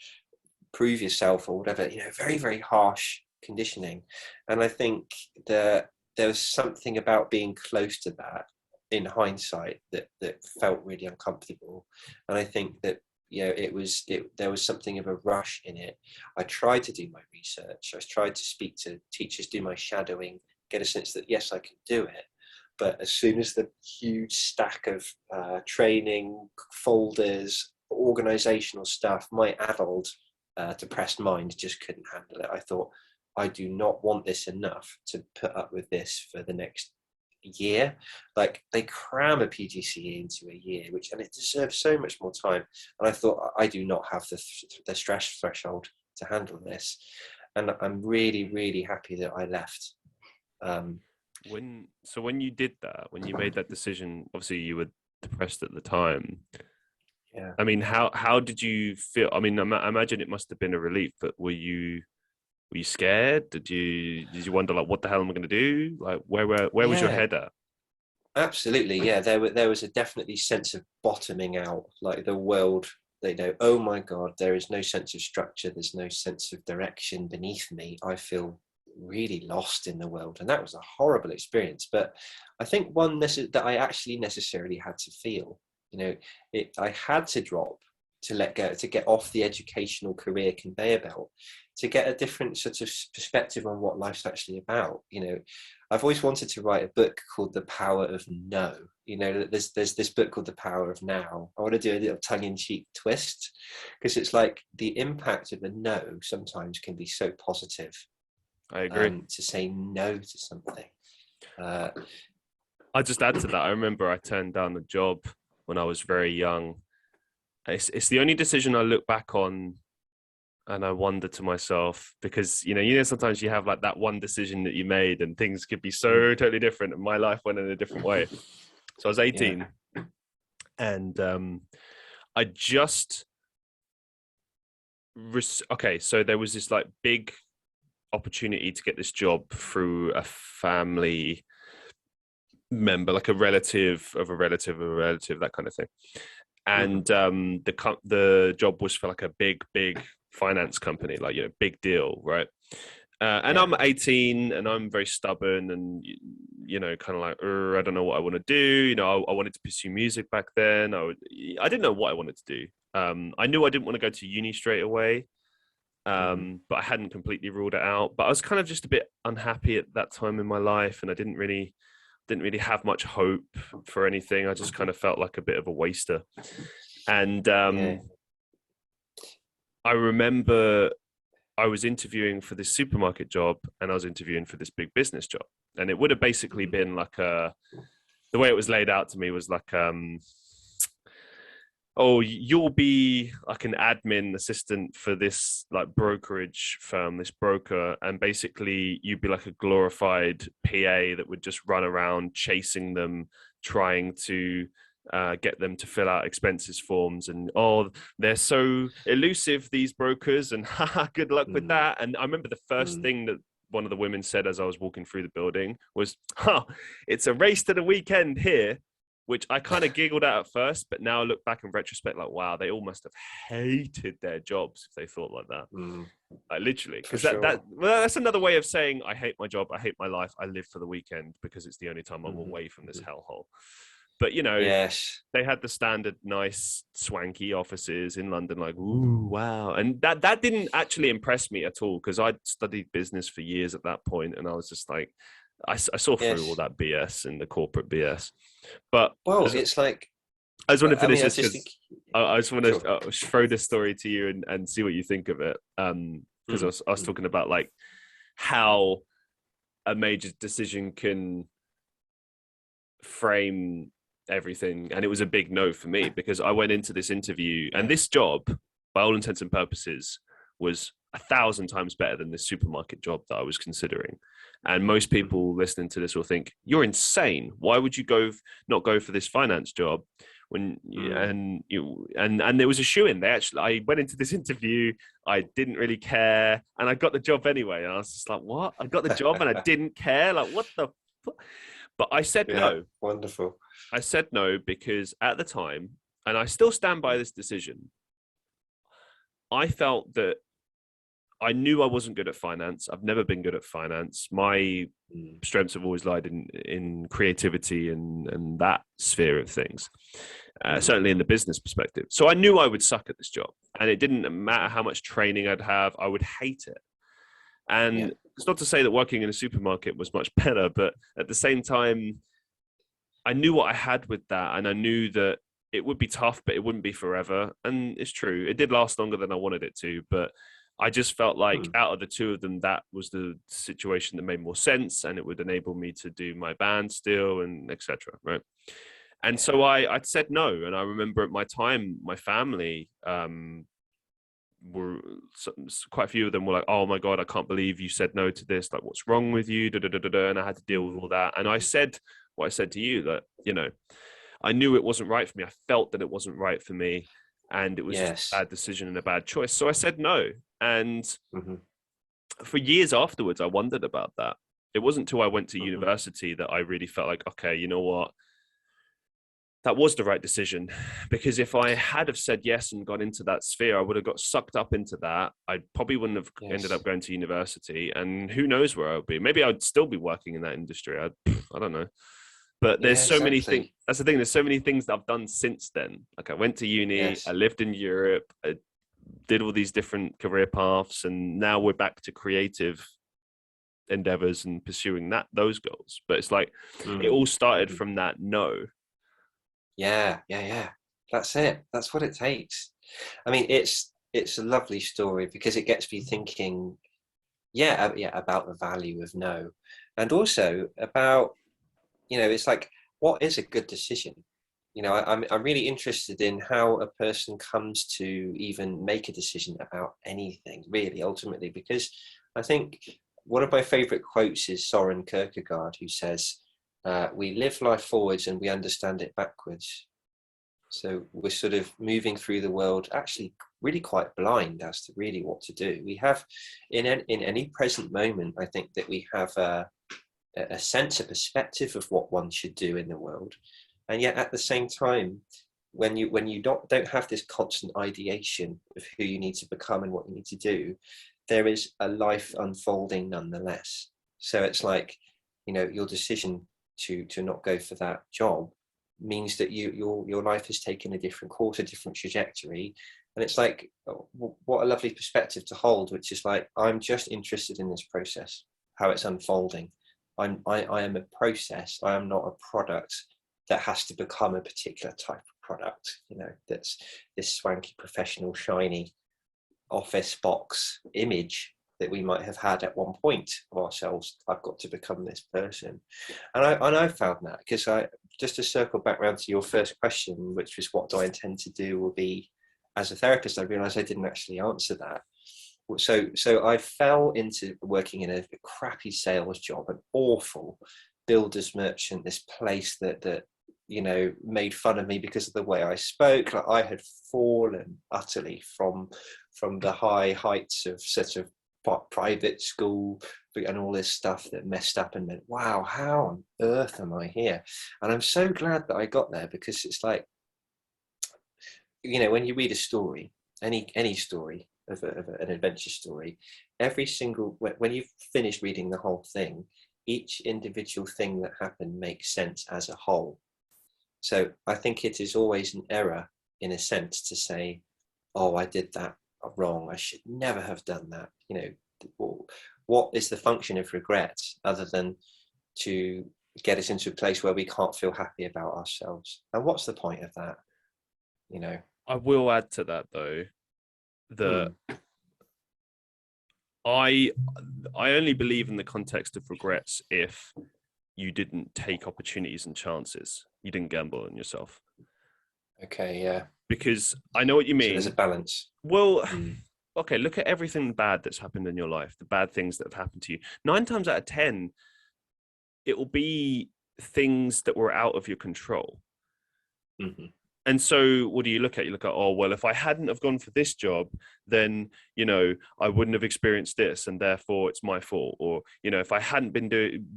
prove yourself or whatever, very, very harsh conditioning. And I think that there was something about being close to that in hindsight that felt really uncomfortable. And I think that, there was something of a rush in it. I tried to do my research. I tried to speak to teachers, do my shadowing, get a sense that, yes, I can do it. But as soon as the huge stack of training, folders, organizational stuff, my adult depressed mind just couldn't handle it. I thought, I do not want this enough to put up with this for the next year. Like, they cram a PGCE into a year, and it deserves so much more time. And I thought, I do not have the stress threshold to handle this. And I'm really, really happy that I left. When you did that, when you made that decision, obviously you were depressed at the time. Yeah. I mean, how did you feel? I mean, I imagine it must have been a relief, but were you scared? Did you wonder, like, what the hell am I going to do? Like, where was your head at? Absolutely, yeah. There was a definitely sense of bottoming out, like the world. Oh my God, there is no sense of structure. There's no sense of direction beneath me. I feel really lost in the world, and that was a horrible experience, but I think one that I actually necessarily had to feel. I had to drop, to let go, to get off the educational career conveyor belt, to get a different sort of perspective on what life's actually about. I've always wanted to write a book called The Power of No. There's this book called The Power of Now. I want to do a little tongue-in-cheek twist, because it's like the impact of a no sometimes can be so positive. I agree. To say no to something. I'll just add to that. I remember I turned down a job when I was very young, it's the only decision I look back on and I wonder to myself, because sometimes you have like that one decision that you made and things could be so totally different, and my life went in a different way. So I was 18, and I just okay, so there was this like big opportunity to get this job through a family member, like a relative of a relative of a relative, that kind of thing. And the job was for like a big finance company, like, big deal, right? And I'm 18 and I'm very stubborn and, kind of like, I don't know what I want to do. I wanted to pursue music back then. I didn't know what I wanted to do. I knew I didn't want to go to uni straight away, but I hadn't completely ruled it out. But I was kind of just a bit unhappy at that time in my life, and I didn't really have much hope for anything. I just kind of felt like a bit of a waster. And I remember I was interviewing for this supermarket job and I was interviewing for this big business job. And it would have basically been like the way it was laid out to me was like, you'll be like an admin assistant for this like brokerage firm, this broker. And basically you'd be like a glorified PA that would just run around chasing them, trying to get them to fill out expenses forms, and they're so elusive, these brokers, and good luck with that. And I remember the first thing that one of the women said as I was walking through the building was, it's a race to the weekend here, which I kind of giggled at first, but now I look back in retrospect like, wow, they all must have hated their jobs if they thought like that. Like literally, because that's another way of saying I hate my job, I hate my life, I live for the weekend because it's the only time I'm away from this hellhole. But they had the standard nice swanky offices in London, like, ooh, wow. And that didn't actually impress me at all, because I'd studied business for years at that point, and I was just like, I saw through all that BS and the corporate BS. But it's like, I just want to finish this because I just want to throw this story to you and see what you think of it. Because I was talking about like how a major decision can frame everything, and it was a big no for me, because I went into this interview and this job, by all intents and purposes, was 1,000 times better than this supermarket job that I was considering. And most people listening to this will think, you're insane, why would you not go for this finance job when and there was a shoo-in. I went into this interview, I didn't really care, and I got the job anyway, and I was just like, what, I got the job and I didn't care, like, what the fuck? But I said no. Wonderful. I said no because at the time, and I still stand by this decision, I felt that I knew I wasn't good at finance. I've never been good at finance. My strengths have always lied in creativity and that sphere of things, certainly in the business perspective. So I knew I would suck at this job, and it didn't matter how much training I'd have, I would hate it. And it's not to say that working in a supermarket was much better, but at the same time, I knew what I had with that, and I knew that it would be tough, but it wouldn't be forever. And it's true, it did last longer than I wanted it to, but I just felt like out of the two of them, that was the situation that made more sense, and it would enable me to do my band still, and etc. Right. And so I said no. And I remember at my time, my family, were quite a few of them were like, oh my God, I can't believe you said no to this. Like, what's wrong with you? And I had to deal with all that. And I said what I said to you, that, I knew it wasn't right for me. I felt that it wasn't right for me. And it was just a bad decision and a bad choice. So I said no. And for years afterwards, I wondered about that. It wasn't until I went to university that I really felt like, okay, you know what? That was the right decision, because if I had have said yes and got into that sphere, I would have got sucked up into that. I probably wouldn't have ended up going to university, and who knows where I would be. Maybe I'd still be working in that industry. I don't know. But there's so many things. That's the thing. There's so many things that I've done since then. Like, I went to uni, I lived in Europe, I did all these different career paths, and now we're back to creative endeavors and pursuing those goals. But it's like it all started from that no. Yeah. That's it. That's what it takes. I mean, it's a lovely story, because it gets me thinking, about the value of no, and also about, it's like, what is a good decision? I'm really interested in how a person comes to even make a decision about anything, really, ultimately, because I think one of my favorite quotes is Soren Kierkegaard, who says, we live life forwards and we understand it backwards. So we're sort of moving through the world actually really quite blind as to really what to do. We have, in any present moment, I think that we have a sense, a perspective of what one should do in the world. And yet at the same time, when you don't have this constant ideation of who you need to become and what you need to do, there is a life unfolding nonetheless. So it's like, your decision to not go for that job means that your life has taken a different course, a different trajectory. And it's like, what a lovely perspective to hold, which is like, I'm just interested in this process, how it's unfolding. I am a process. I am not a product that has to become a particular type of product, that's this swanky, professional, shiny office box image that we might have had at one point of ourselves. I've got to become this person. And I found that, because just to circle back around to your first question, which was what do I intend to do will be as a therapist, I realized I didn't actually answer that. So I fell into working in a crappy sales job, an awful builder's merchant, this place that made fun of me because of the way I spoke. Like, I had fallen utterly from the high heights of sort of private school and all this stuff that messed up and meant, wow, how on earth am I here? And I'm so glad that I got there, because it's like, when you read a story, any story of an adventure story, when you've finished reading the whole thing, each individual thing that happened makes sense as a whole. So I think it is always an error, in a sense, to say, oh, I did that wrong, I should never have done that. What is the function of regret other than to get us into a place where we can't feel happy about ourselves? And what's the point of that? I will add to that, though, that I only believe in the context of regrets if you didn't take opportunities and chances. You didn't gamble on yourself. Okay, yeah. Because I know what you mean. So there's a balance. Well, okay, look at everything bad that's happened in your life, the bad things that have happened to you. 9 times out of 10, it will be things that were out of your control. Mm-hmm. And so what do you look at? You look at, oh, well, if I hadn't have gone for this job, then, I wouldn't have experienced this, and therefore it's my fault. Or, if I hadn't been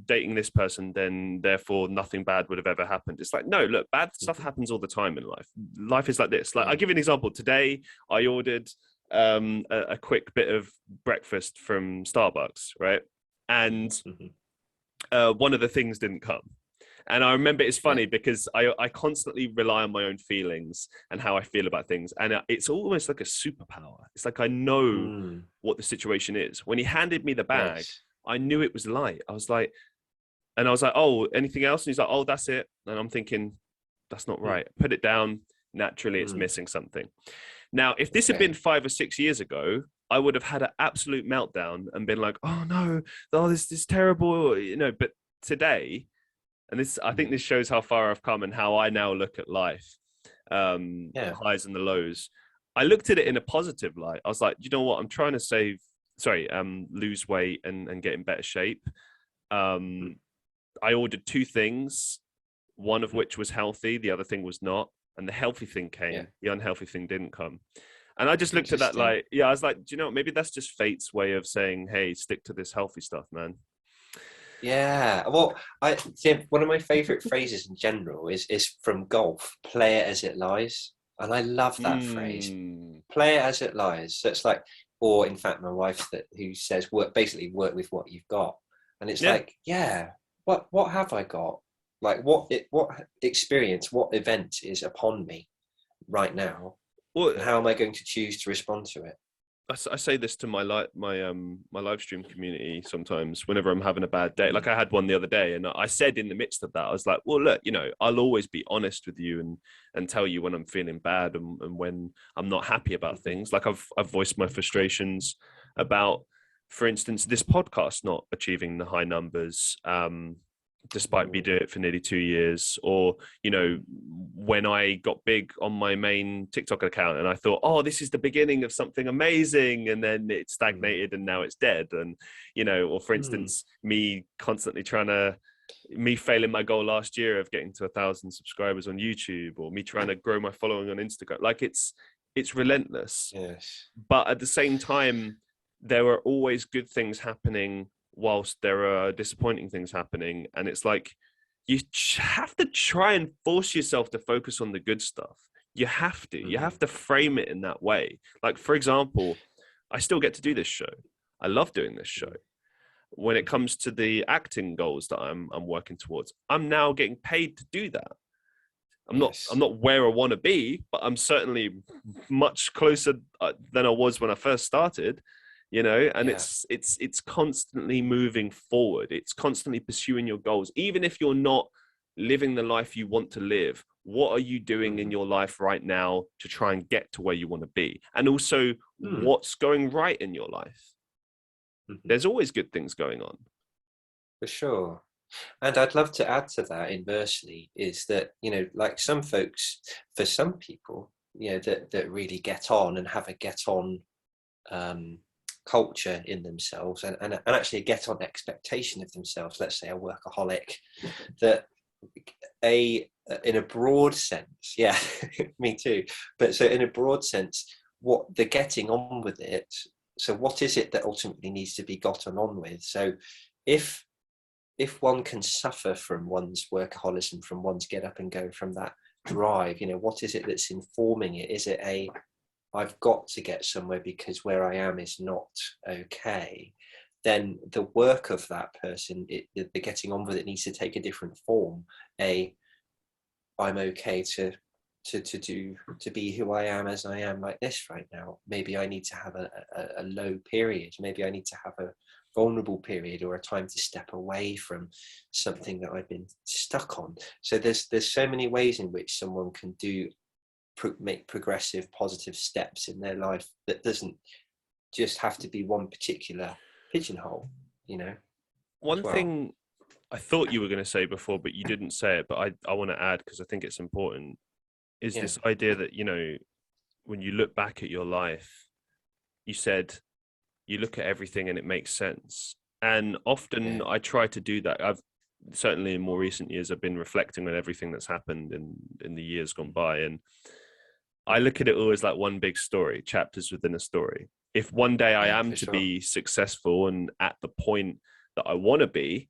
dating this person, then therefore nothing bad would have ever happened. It's like, no, look, bad stuff happens all the time in life. Life is like this. Like, I'll give you an example. Today, I ordered a quick bit of breakfast from Starbucks, right? And one of the things didn't come. And I remember it's funny because I constantly rely on my own feelings and how I feel about things. And it's almost like a superpower. It's like I know what the situation is. When he handed me the bag, I knew it was light. I was like, oh, anything else? And he's like, oh, that's it. And I'm thinking, that's not right. Put it down. Naturally, it's missing something. Now, if this had been 5 or 6 years ago, I would have had an absolute meltdown and been like, oh, no, this is terrible. But today... And I think this shows how far I've come and how I now look at life, the highs and the lows. I looked at it in a positive light. I was like, you know what? I'm trying to lose weight and get in better shape. I ordered 2 things, one of which was healthy, the other thing was not. And the healthy thing came, the unhealthy thing didn't come. And I just looked at that like, I was like, do you know, maybe that's just fate's way of saying, hey, stick to this healthy stuff, man. Yeah, well, one of my favorite phrases in general is from golf: "Play it as it lies," and I love that phrase. Play it as it lies. So it's like, or in fact, my wife who says, work with what you've got, and it's like, what have I got? Like, what experience, what event is upon me right now? Well, and how am I going to choose to respond to it? I say this to my live stream community sometimes whenever I'm having a bad day. Like I had one the other day, and I said in the midst of that, I was like, well, look, I'll always be honest with you and tell you when I'm feeling bad and when I'm not happy about things. Like I've voiced my frustrations about, for instance, this podcast not achieving the high numbers. despite me doing it for nearly 2 years. Or, you know, when I got big on my main TikTok account and I thought, oh, this is the beginning of something amazing, and then it stagnated and now it's dead. And, you know, or for instance, me failing my goal last year of getting to 1,000 subscribers on YouTube, or me trying to grow my following on Instagram. Like, it's relentless. Yes. But at the same time, there are always good things happening whilst there are disappointing things happening. And it's like, you have to try and force yourself to focus on the good stuff. You have to frame it in that way. Like, for example, I still get to do this show. I love doing this show. When it comes to the acting goals that I'm working towards, I'm now getting paid to do that. I'm not where I want to be, but I'm certainly much closer than I was when I first started, you know. And it's constantly moving forward. It's constantly pursuing your goals. Even if you're not living the life you want to live, what are you doing in your life right now to try and get to where you want to be? And also, what's going right in your life? There's always good things going on. For sure. And I'd love to add to that inversely is that, you know, like some folks, for some people, you know, that really get on and have a get on culture in themselves, and actually a get on expectation of themselves, let's say a workaholic, that in a broad sense, yeah, me too. But so in a broad sense, what the getting on with it, so what is it that ultimately needs to be gotten on with? So if one can suffer from one's workaholism, from one's get up and go, from that drive, you know, what is it that's informing it? Is it I've got to get somewhere because where I am is not okay? Then the work of that person, the getting on with it, needs to take a different form. I'm okay to be who I am as I am like this right now. Maybe I need to have a low period. Maybe I need to have a vulnerable period, or a time to step away from something that I've been stuck on. So there's so many ways in which someone can make progressive, positive steps in their life that doesn't just have to be one particular pigeonhole, you know. One thing I thought you were going to say before, but you didn't say it, but I want to add, because I think it's important, is this idea that, you know, when you look back at your life, you said you look at everything and it makes sense. And often I try to do that. I've certainly, in more recent years, I've been reflecting on everything that's happened in the years gone by. And I look at it all as like one big story, chapters within a story. If one day I am to be successful and at the point that I want to be,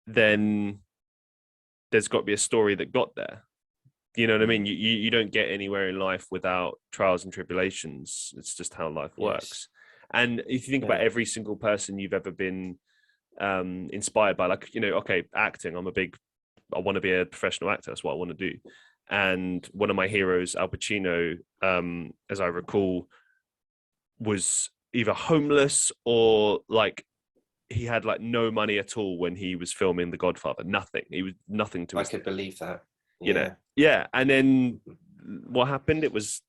then there's got to be a story that got there. You know what I mean? You don't get anywhere in life without trials and tribulations. It's just how life works. And if you think about every single person you've ever been inspired by, like, you know, okay, acting, I want to be a professional actor. That's what I want to do. And one of my heroes, Al Pacino, as I recall, was either homeless or like he had like no money at all when he was filming The Godfather. Nothing. He was nothing to. I could believe that. You know, yeah. And then what happened? It was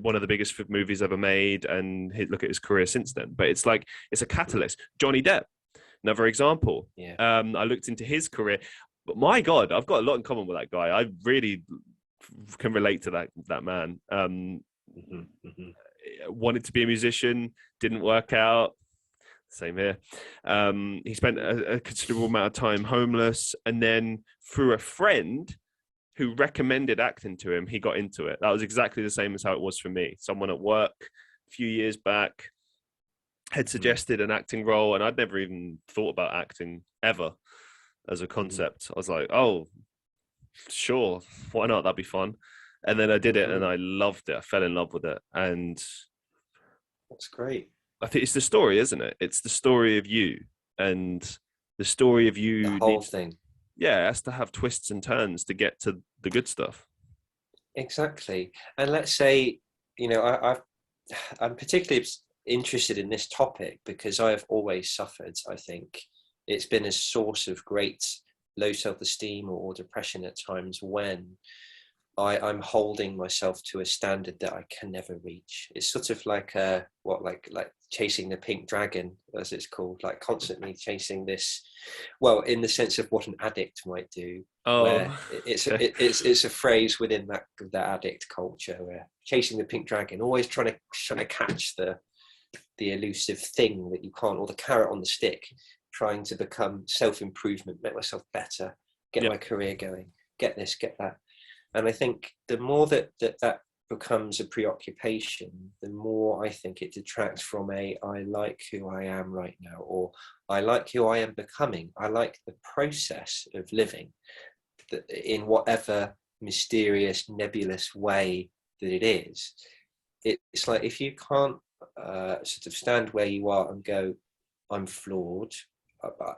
one of the biggest movies ever made, and look at his career since then. But it's like, it's a catalyst. Johnny Depp, another example. I looked into his career, but my God, I've got a lot in common with that guy. I really can relate to that man. Wanted to be a musician, didn't work out. Same here. He spent a considerable amount of time homeless, and then through a friend who recommended acting to him, he got into it. That was exactly the same as how it was for me. Someone at work a few years back had suggested an acting role, and I'd never even thought about acting ever as a concept. I was like, oh, sure, why not? That'd be fun. And then I did it, and I loved it. I fell in love with it. And that's great. I think it's the story, isn't it? It's the story of you, and the story of you. The whole thing. Yeah, it has to have twists and turns to get to the good stuff. Exactly. And let's say, you know, I'm particularly interested in this topic because I have always suffered. I think it's been a source of great low self-esteem or depression at times when I'm holding myself to a standard that I can never reach. It's sort of like like chasing the pink dragon, as it's called, like constantly chasing this. Well, in the sense of what an addict might do, where it's a phrase within that addict culture, where chasing the pink dragon, always trying to catch the elusive thing that you can't, or the carrot on the stick, trying to become self-improvement, make myself better, get my career going, get this, get that. And I think the more that becomes a preoccupation, the more I think it detracts from I like who I am right now, or I like who I am becoming. I like the process of living in whatever mysterious, nebulous way that it is. It's like, if you can't sort of stand where you are and go, I'm flawed,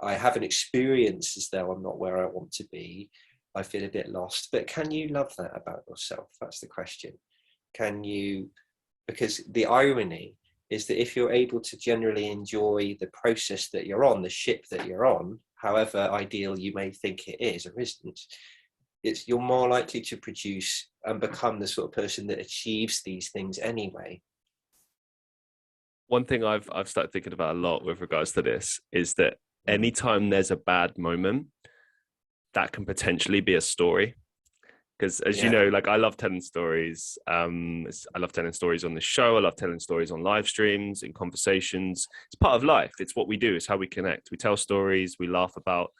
I haven't experienced as though I'm not where I want to be, I feel a bit lost. But can you love that about yourself? That's the question. Can you? Because the irony is that if you're able to generally enjoy the process that you're on, the ship that you're on, however ideal you may think it is or isn't, you're more likely to produce and become the sort of person that achieves these things anyway. One thing I've started thinking about a lot with regards to this is that anytime there's a bad moment, that can potentially be a story. Because as you know, like, I love telling stories. I love telling stories on the show. I love telling stories on live streams, in conversations. It's part of life. It's what we do. It's how we connect. We tell stories. We laugh about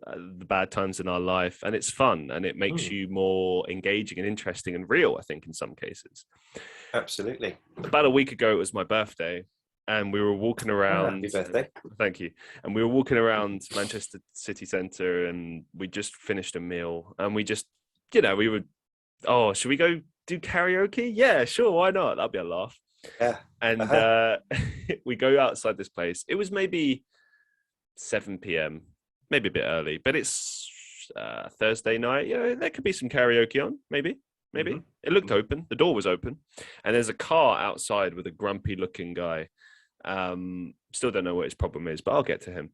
the bad times in our life, and it's fun, and it makes you more engaging and interesting and real, I think, in some cases. Absolutely. About a week ago, it was my birthday, and we were walking around. Happy birthday. Thank you. And we were walking around Manchester city centre, and we just finished a meal, and we just, we would, should we go do karaoke? Yeah, sure, why not? That'll be a laugh. Yeah. And we go outside this place. It was maybe 7 p.m, maybe a bit early, but it's Thursday night. There could be some karaoke on, maybe. It looked open. The door was open, and there's a car outside with a grumpy looking guy. Still don't know what his problem is, but I'll get to him.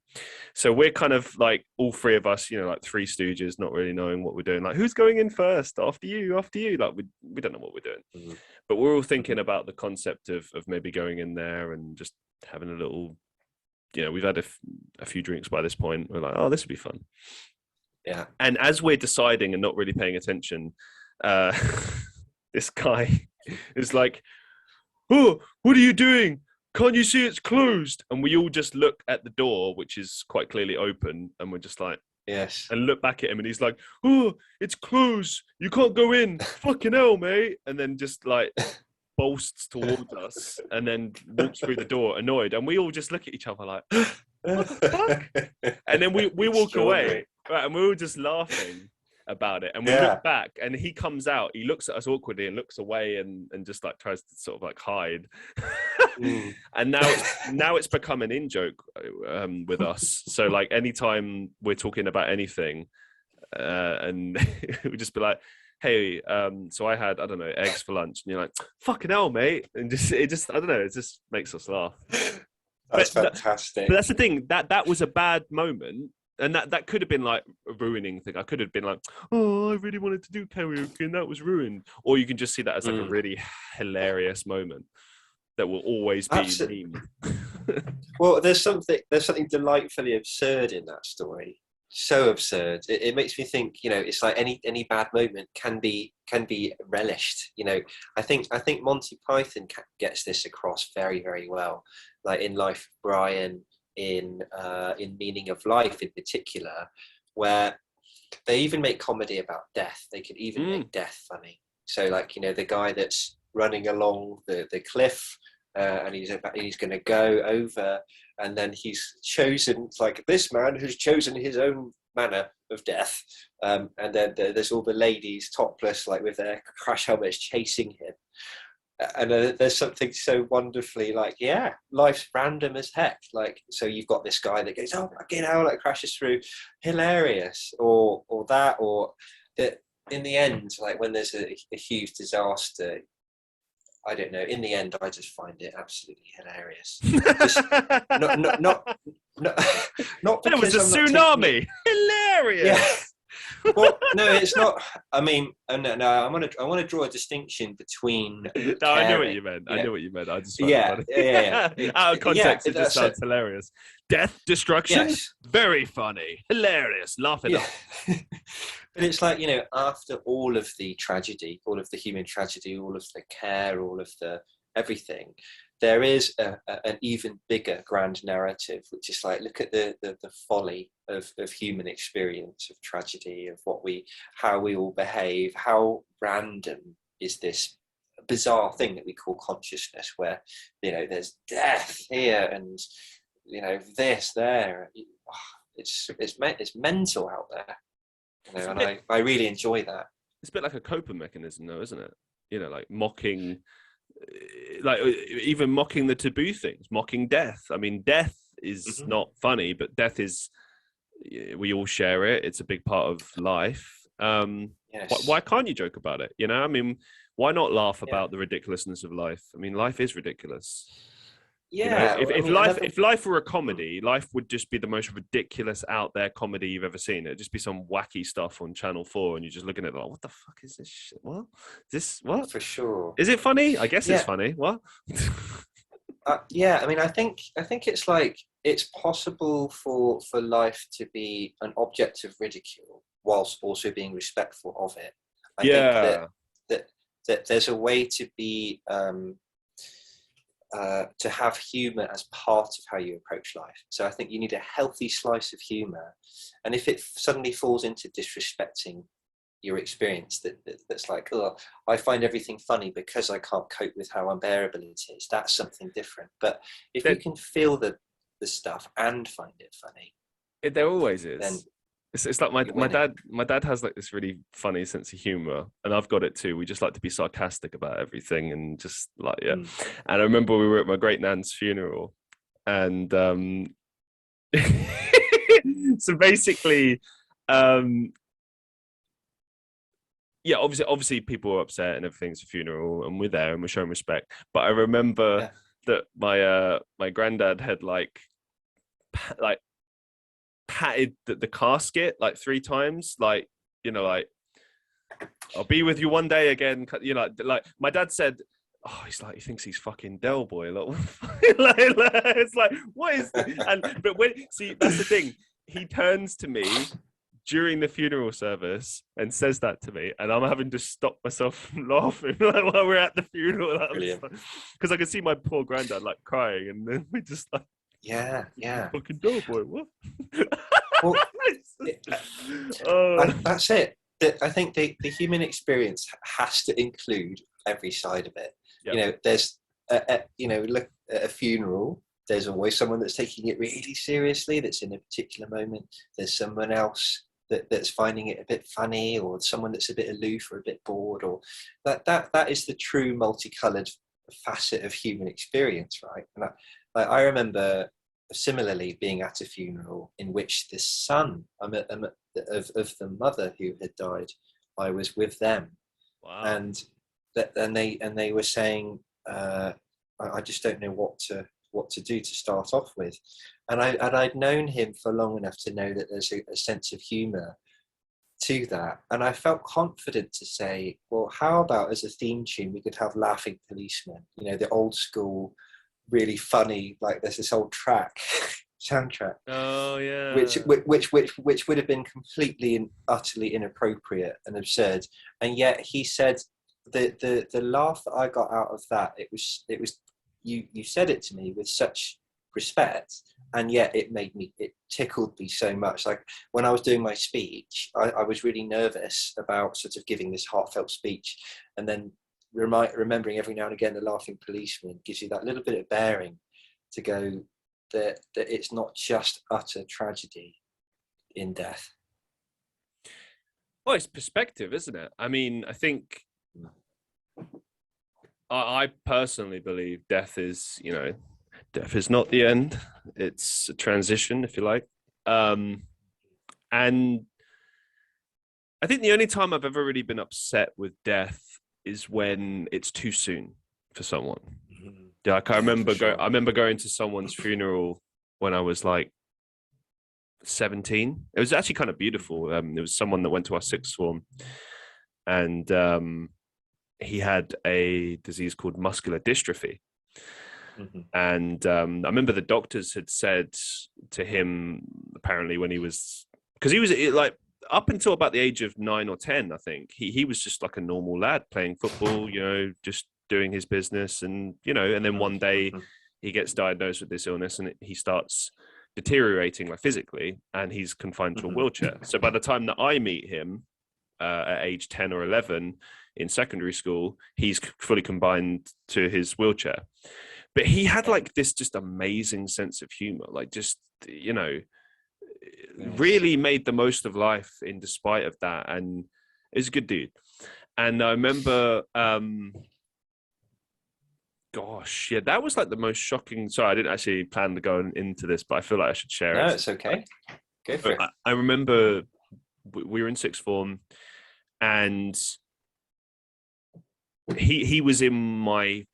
So we're kind of like, all three of us, like three stooges, not really knowing what we're doing. Like, who's going in first? After you. Like, we don't know what we're doing. But we're all thinking about the concept of maybe going in there and just having a little, we've had a few drinks by this point. We're like, oh, this would be fun. Yeah. And as we're deciding and not really paying attention, this guy is like, oh, what are you doing? Can't you see it's closed? And we all just look at the door, which is quite clearly open, and we're just like, yes. And look back at him, and he's like, oh, it's closed. You can't go in. Fucking hell, mate. And then just like bolsts towards us and then walks through the door annoyed. And we all just look at each other like, what the fuck? And then we walk away, right? And we're all just laughing about it, and we look back, and he comes out, he looks at us awkwardly and looks away and just like tries to sort of like hide. And now it's become an in-joke with us. So like, anytime we're talking about anything, and we just be like, hey, so I had, I don't know, eggs for lunch, and you're like, fucking hell, mate. And it just I don't know, it just makes us laugh. That's fantastic. But that's the thing, that was a bad moment. And that could have been like a ruining thing. I could have been like, oh, I really wanted to do karaoke and that was ruined. Or you can just see that as like a really hilarious moment that will always be meme. Well, there's something delightfully absurd in that story. So absurd. It makes me think, it's like any bad moment can be relished. I think Monty Python gets this across very, very well. Like in Life of Brian, in Meaning of Life in particular, where they even make comedy about death. They could even make death funny. So like, the guy that's running along the cliff, and he's going to go over, and then he's chosen, like, this man who's chosen his own manner of death, and then there's all the ladies topless, like with their crash helmets, chasing him. And there's something so wonderfully like, life's random as heck. Like, so you've got this guy that goes, oh, fucking hell, like crashes through, hilarious, or that in the end, like when there's a huge disaster, I don't know, in the end, I just find it absolutely hilarious. Just, not there was a tsunami. Hilarious. Well, no, it's not. I mean, no, I want to draw a distinction between No, I knew what caring. you meant. You I know, knew what you meant. I just found it yeah, funny. yeah, Out of yeah. context, it just That's it. sounds hilarious. Death, destruction, Yes, very funny, hilarious. Laugh it yeah. up. But it's like, after all of the tragedy, all of the human tragedy, all of the care, all of the everything, there is an even bigger grand narrative, which is like, look at the folly of human experience, of tragedy, of how we all behave, how random is this bizarre thing that we call consciousness, where there's death here and this there. It's mental out there. And I really enjoy that. It's a bit like a coping mechanism, though, isn't it? Like mocking, like even mocking the taboo things, mocking death. I mean, death is not funny, but death is, we all share it. It's a big part of life. Yes. Why can't you joke about it? I mean, why not laugh about the ridiculousness of life? I mean, life is ridiculous. Yeah. If life were a comedy, life would just be the most ridiculous out there comedy you've ever seen. It'd just be some wacky stuff on Channel 4, and you're just looking at it like, what the fuck is this shit? What? What? For sure. Is it funny? I guess it's funny. What? Yeah. I mean, I think it's like, it's possible for life to be an object of ridicule whilst also being respectful of it. I think that there's a way to be to have humor as part of how you approach life. So I think you need a healthy slice of humor, and if it suddenly falls into disrespecting your experience, that's like, oh, I find everything funny because I can't cope with how unbearable it is, that's something different. But if you can feel the stuff and find it funny, there always is. Then it's like my dad has like this really funny sense of humor, and I've got it too. We just like to be sarcastic about everything, and just like, And I remember we were at my great nan's funeral, and so basically, obviously people were upset and everything's a funeral, and we're there and we're showing respect. But I remember that my granddad had like patted the casket like 3 times, like, like, I'll be with you one day again, like my dad said, oh, he's like, he thinks he's fucking Del Boy, like, it's like, what is this? But that's the thing, he turns to me during the funeral service and says that to me, and I'm having to stop myself from laughing like, while we're at the funeral, because I can see my poor granddad like crying, and then we just like, fucking Del Boy, what? Well, that's it. I think the human experience has to include every side of it. There's look at a funeral, there's always someone that's taking it really seriously, that's in a particular moment. There's someone else that's finding it a bit funny, or someone that's a bit aloof or a bit bored, or that is the true multicolored facet of human experience, right? And I remember similarly being at a funeral in which the son of the mother who had died, I was with them. Wow. And they were saying, I just don't know what to do to start off with. And I'd known him for long enough to know that there's a sense of humor to that. And I felt confident to say, well, how about as a theme tune, we could have Laughing Policemen, the old school, really funny, like there's this old soundtrack. Oh yeah. Which would have been completely and utterly inappropriate and absurd. And yet he said the laugh that I got out of that, it was you said it to me with such respect, and yet it tickled me so much. Like when I was doing my speech, I was really nervous about sort of giving this heartfelt speech, and then remembering every now and again the Laughing Policeman gives you that little bit of bearing to go that it's not just utter tragedy in death. Well, it's perspective, isn't it? I mean, I think I personally believe death is not the end. It's a transition, if you like. And I think the only time I've ever really been upset with death is when it's too soon for someone. Like I remember going to someone's funeral when I was like 17. It was actually kind of beautiful. There was someone that went to our sixth form, and he had a disease called muscular dystrophy. And I remember the doctors had said to him, apparently, when he was, because he was like up until about the age of 9 or 10, I think he was just like a normal lad playing football, just doing his business, and and then one day he gets diagnosed with this illness, and he starts deteriorating like physically, and he's confined to a wheelchair. So by the time that I meet him at age 10 or 11 in secondary school, he's fully confined to his wheelchair. But he had like this just amazing sense of humor, like just, really made the most of life in despite of that. And he's a good dude. And I remember, gosh, yeah, that was like the most shocking. Sorry, I didn't actually plan to go into this, but I feel like I should share it. No, it's okay. Go for it. I remember we were in sixth form, and he was in my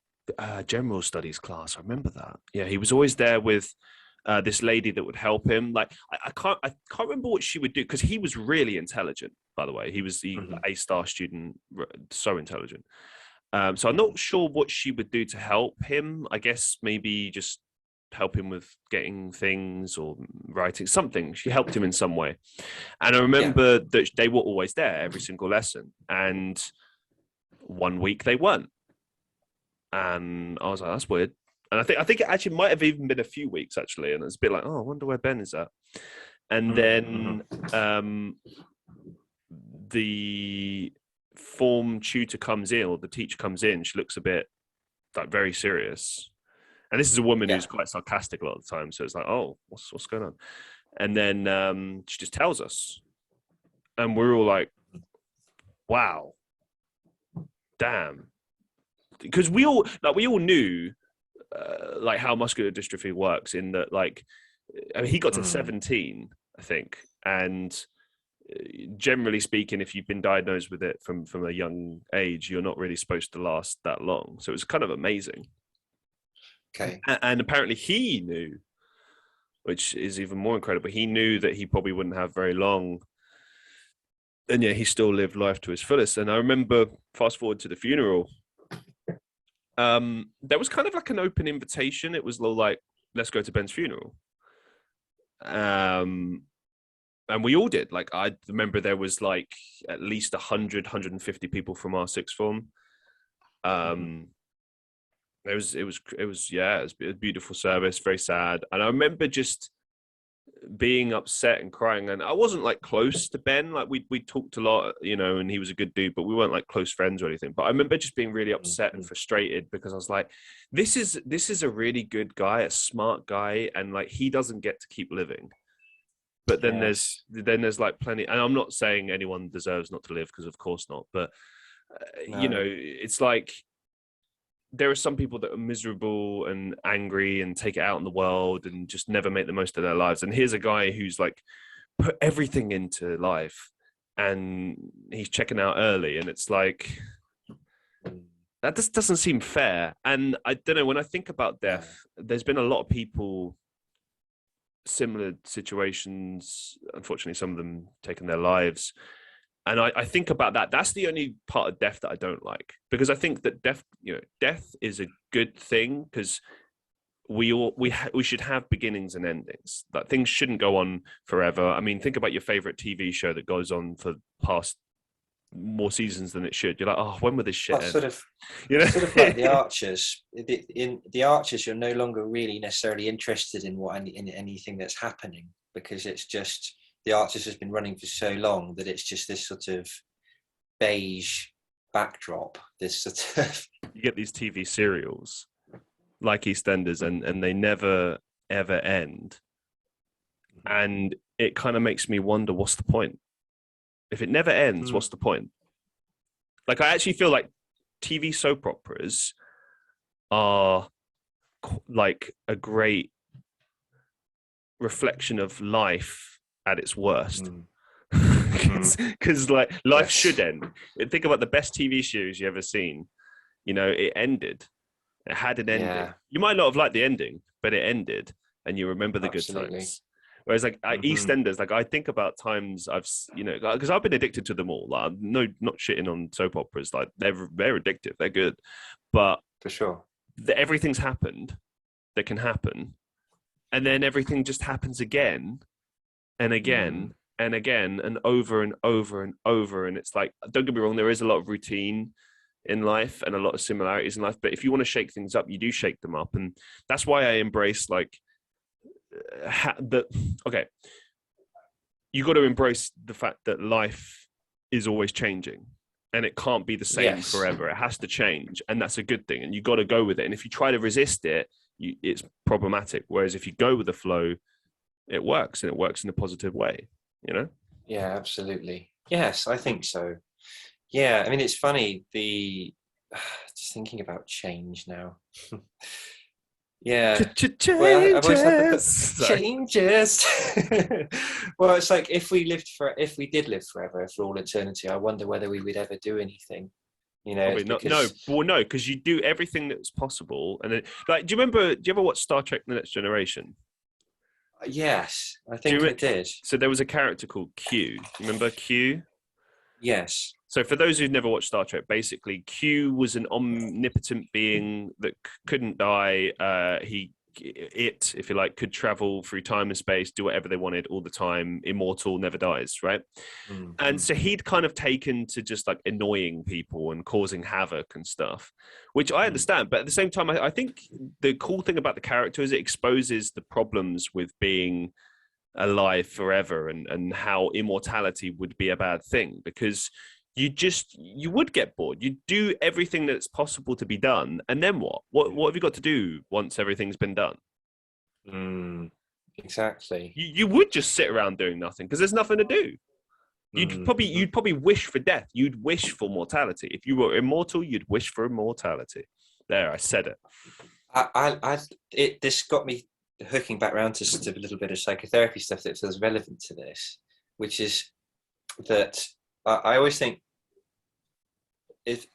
general studies class. I remember that. Yeah, he was always there with this lady that would help him. Like I can't remember what she would do, because he was really intelligent, by the way. He was the A-star student, so intelligent. So I'm not sure what she would do to help him. I guess maybe just help him with getting things or writing something. She helped him in some way. And I remember that they were always there every single lesson. And one week they weren't. And I was like, that's weird. And I think it actually might have even been a few weeks, actually. And it's a bit like, oh, I wonder where Ben is at. And then the form tutor comes in, or the teacher comes in. She looks a bit like very serious. And this is a woman who's quite sarcastic a lot of the time. So it's like, oh, what's going on? And then she just tells us. And we're all like, wow, damn. Because we all knew like how muscular dystrophy works, in that, like, I mean, he got to 17, I think, and generally speaking, if you've been diagnosed with it from a young age, you're not really supposed to last that long. So it was kind of amazing. Okay. And apparently he knew, which is even more incredible. He knew that he probably wouldn't have very long, and yet he still lived life to his fullest. And I remember, fast forward to the funeral, there was kind of like an open invitation. It was like, let's go to Ben's funeral. And we all did. Like, I remember there was like at least 150 people from our sixth form. It was a beautiful service, very sad. And I remember just being upset and crying. And I wasn't like close to Ben. Like we talked a lot, and he was a good dude, but we weren't like close friends or anything. But I remember just being really upset and frustrated, because I was like, this is a really good guy, a smart guy, and like he doesn't get to keep living. But then there's like plenty, and I'm not saying anyone deserves not to live, because of course not. But it's like, there are some people that are miserable and angry and take it out in the world and just never make the most of their lives. And here's a guy who's like put everything into life, and he's checking out early. And it's like, that just doesn't seem fair. And I don't know, when I think about death, there's been a lot of people, similar situations, unfortunately, some of them taking their lives. And I think about that. That's the only part of death that I don't like, because I think that death is a good thing, because we should have beginnings and endings. That things shouldn't go on forever. I mean, think about your favorite TV show that goes on for past more seasons than it should. You're like, oh, when will this shit end? Sort of like the Archers. In the Archers, you're no longer really necessarily interested in in anything that's happening, because it's just, the Archers has been running for so long that it's just this sort of beige backdrop. This sort of, you get these TV serials like EastEnders, and they never ever end, and it kind of makes me wonder, what's the point? If it never ends, what's the point? Like, I actually feel like TV soap operas are like a great reflection of life at its worst, because like life should end. Think about the best TV shows you ever seen. It ended. It had an ending. You might not have liked the ending, but it ended, and you remember the good times. Whereas like EastEnders, like I think about times because I've been addicted to them all. Like, no, not shitting on soap operas. Like they're addictive, they're good, but For sure. everything's happened that can happen, and then everything just happens again and again and again and over and over and over. And it's like, don't get me wrong, there is a lot of routine in life and a lot of similarities in life, but if you want to shake things up, you do shake them up. And that's why I embrace like you got to embrace the fact that life is always changing and it can't be the same forever. It has to change, and that's a good thing, and you got to go with it. And if you try to resist it, it's problematic. Whereas if you go with the flow, it works, and it works in a positive way, you know? Yeah, absolutely. Yes, I think so. Yeah, I mean, it's funny, just thinking about change now. Yeah. Well, I've always had the changes. Well, it's like if we did live forever for all eternity, I wonder whether we would ever do anything. You know, no, because you do everything that's possible. And then, like, do you ever watch Star Trek: The Next Generation? Yes, I think I did. So there was a character called Q. You remember Q? Yes. So for those who've never watched Star Trek, basically Q was an omnipotent being that couldn't die. If you like, could travel through time and space, do whatever they wanted all the time, immortal, never dies, right? And so he'd kind of taken to just like annoying people and causing havoc and stuff, which I understand. But at the same time, I think the cool thing about the character is it exposes the problems with being alive forever and how immortality would be a bad thing, because you would get bored. You do everything that's possible to be done, and then what have you got to do once everything's been done? Exactly. You would just sit around doing nothing because there's nothing to do. You'd probably wish for death. You'd wish for mortality. If you were immortal, you'd wish for immortality. There, I said it. This got me hooking back around to sort of a little bit of psychotherapy stuff that feels relevant to this, which is that I always think, if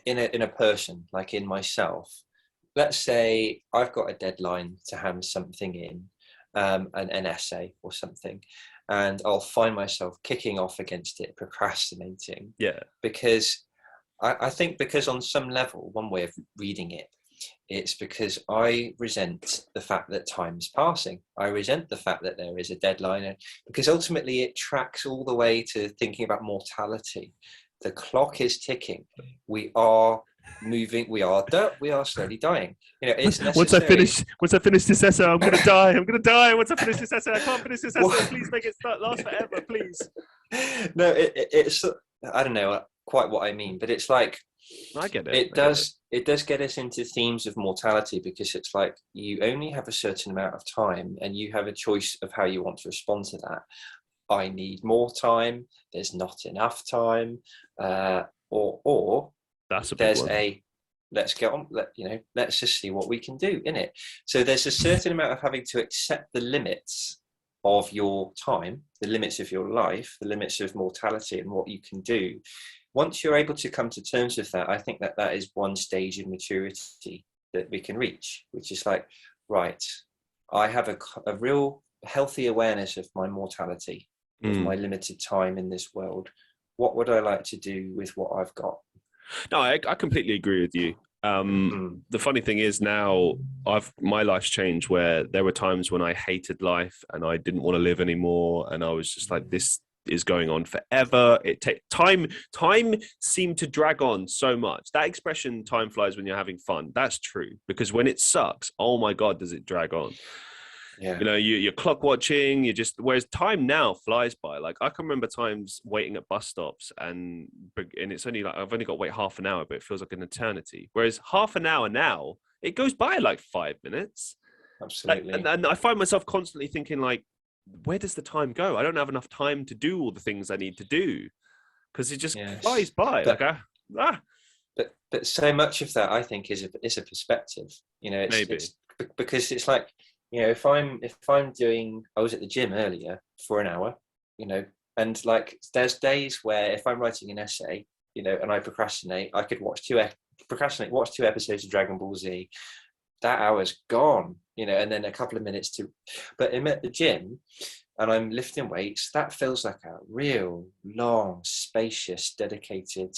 in a person, like in myself, let's say I've got a deadline to hand something in, an essay or something, and I'll find myself kicking off against it, procrastinating. Yeah. Because I think because on some level, one way of reading it, it's because I resent the fact that time's passing. I resent the fact that there is a deadline, and because ultimately it tracks all the way to thinking about mortality. The clock is ticking. We are moving. We are slowly dying. You know, it's necessary. Once I finish this essay, I'm gonna die. I'm gonna die. Once I finish this essay, I can't finish this essay. Please make it last forever, please. No, it's I don't know quite what I mean, but it's like, I get it. It does get us into themes of mortality, because it's like you only have a certain amount of time and you have a choice of how you want to respond to that. I need more time. There's not enough time, or that's there's let's get on. Let's just see what we can do in it. So there's a certain amount of having to accept the limits of your time, the limits of your life, the limits of mortality, and what you can do. Once you're able to come to terms with that, I think that is one stage of maturity that we can reach, which is like, right, I have a real healthy awareness of my mortality, of my limited time in this world. What would I like to do with what I've got? No, I completely agree with you. The funny thing is now my life's changed, where there were times when I hated life and I didn't want to live anymore. And I was just like, this is going on forever. Time seemed to drag on so much. That expression, time flies when you're having fun, that's true, because when it sucks, oh my God, does it drag on. Yeah. You know, you're clock watching, whereas time now flies by. Like I can remember times waiting at bus stops and it's only like, I've only got to wait half an hour, but it feels like an eternity. Whereas half an hour now, it goes by like 5 minutes. Absolutely. Like, and I find myself constantly thinking like, where does the time go? I don't have enough time to do all the things I need to do, because it just flies by. But so much of that, I think, is a perspective. You know, it's because it's like, you know, if I was at the gym earlier for an hour, you know, and like there's days where if I'm writing an essay, you know, and I procrastinate, I could watch two episodes of Dragon Ball Z. That hour's gone. and then a couple of minutes to, but I'm at the gym and I'm lifting weights, that feels like a real long, spacious, dedicated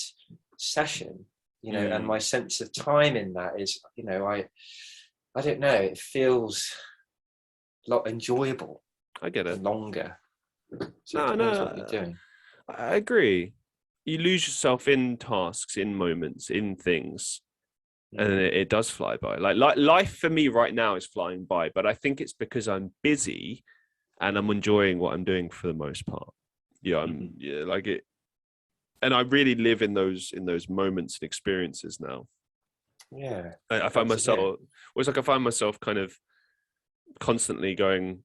session, and my sense of time in that is, I don't know, it feels a lot enjoyable. I get it. Longer. So No, it depends what you're doing. I agree. You lose yourself in tasks, in moments, in things, and it does fly by. Like life for me right now is flying by, but I think it's because I'm busy and I'm enjoying what I'm doing for the most part. Like it, and I really live in those moments and experiences now. Yeah, I find myself. It's like I find myself kind of constantly going,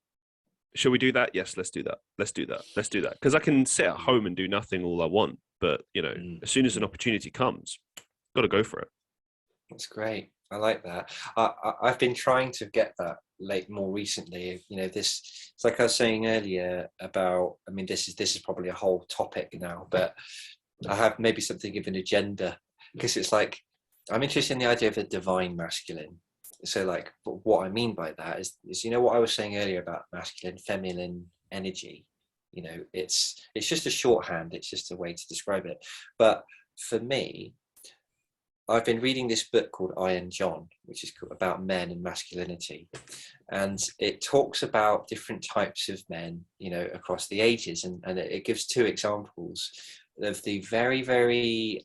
shall we do that? Yes, let's do that. Let's do that. Let's do that. Because I can sit at home and do nothing all I want. But, as soon as an opportunity comes, got to go for it. That's great. I like that. I've been trying to get that more recently. It's like I was saying earlier about, this is probably a whole topic now, but I have maybe something of an agenda, because it's like, I'm interested in the idea of the divine masculine. So like, but what I mean by that is what I was saying earlier about masculine, feminine energy. It's just a shorthand. It's just a way to describe it. But for me, I've been reading this book called Iron John, which is about men and masculinity. And it talks about different types of men, across the ages. And it gives two examples of the very, very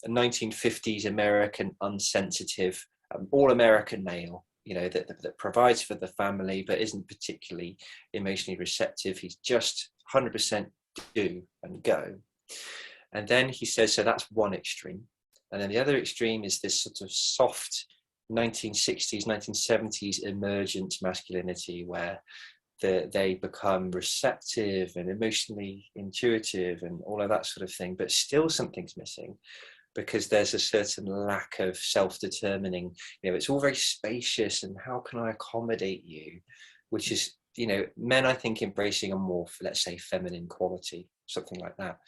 1950s American unsensitive, all-American male, that provides for the family, but isn't particularly emotionally receptive. He's just 100% do and go. And then he says, so that's one extreme. And then the other extreme is this sort of soft 1960s, 1970s emergent masculinity, where they become receptive and emotionally intuitive and all of that sort of thing, but still something's missing, because there's a certain lack of self-determining. It's all very spacious, and how can I accommodate you, which is, men, I think, embracing a more, let's say, feminine quality, something like that.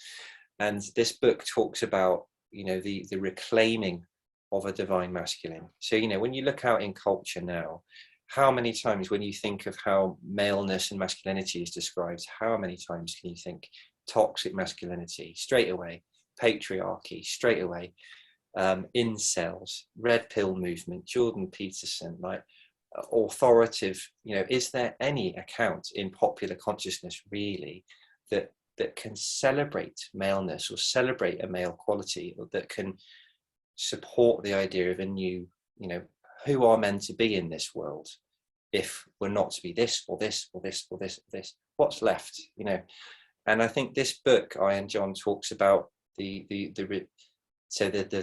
And this book talks about, the reclaiming of a divine masculine. So, when you look out in culture now, how many times when you think of how maleness and masculinity is described, how many times can you think toxic masculinity straight away, patriarchy straight away, incels, red pill movement, Jordan Peterson, like authoritative, is there any account in popular consciousness really that can celebrate maleness or celebrate a male quality, or that can support the idea of a new, who are men to be in this world if we're not to be this or this or this or this or this? What's left, And I think this book, Iron John, talks about the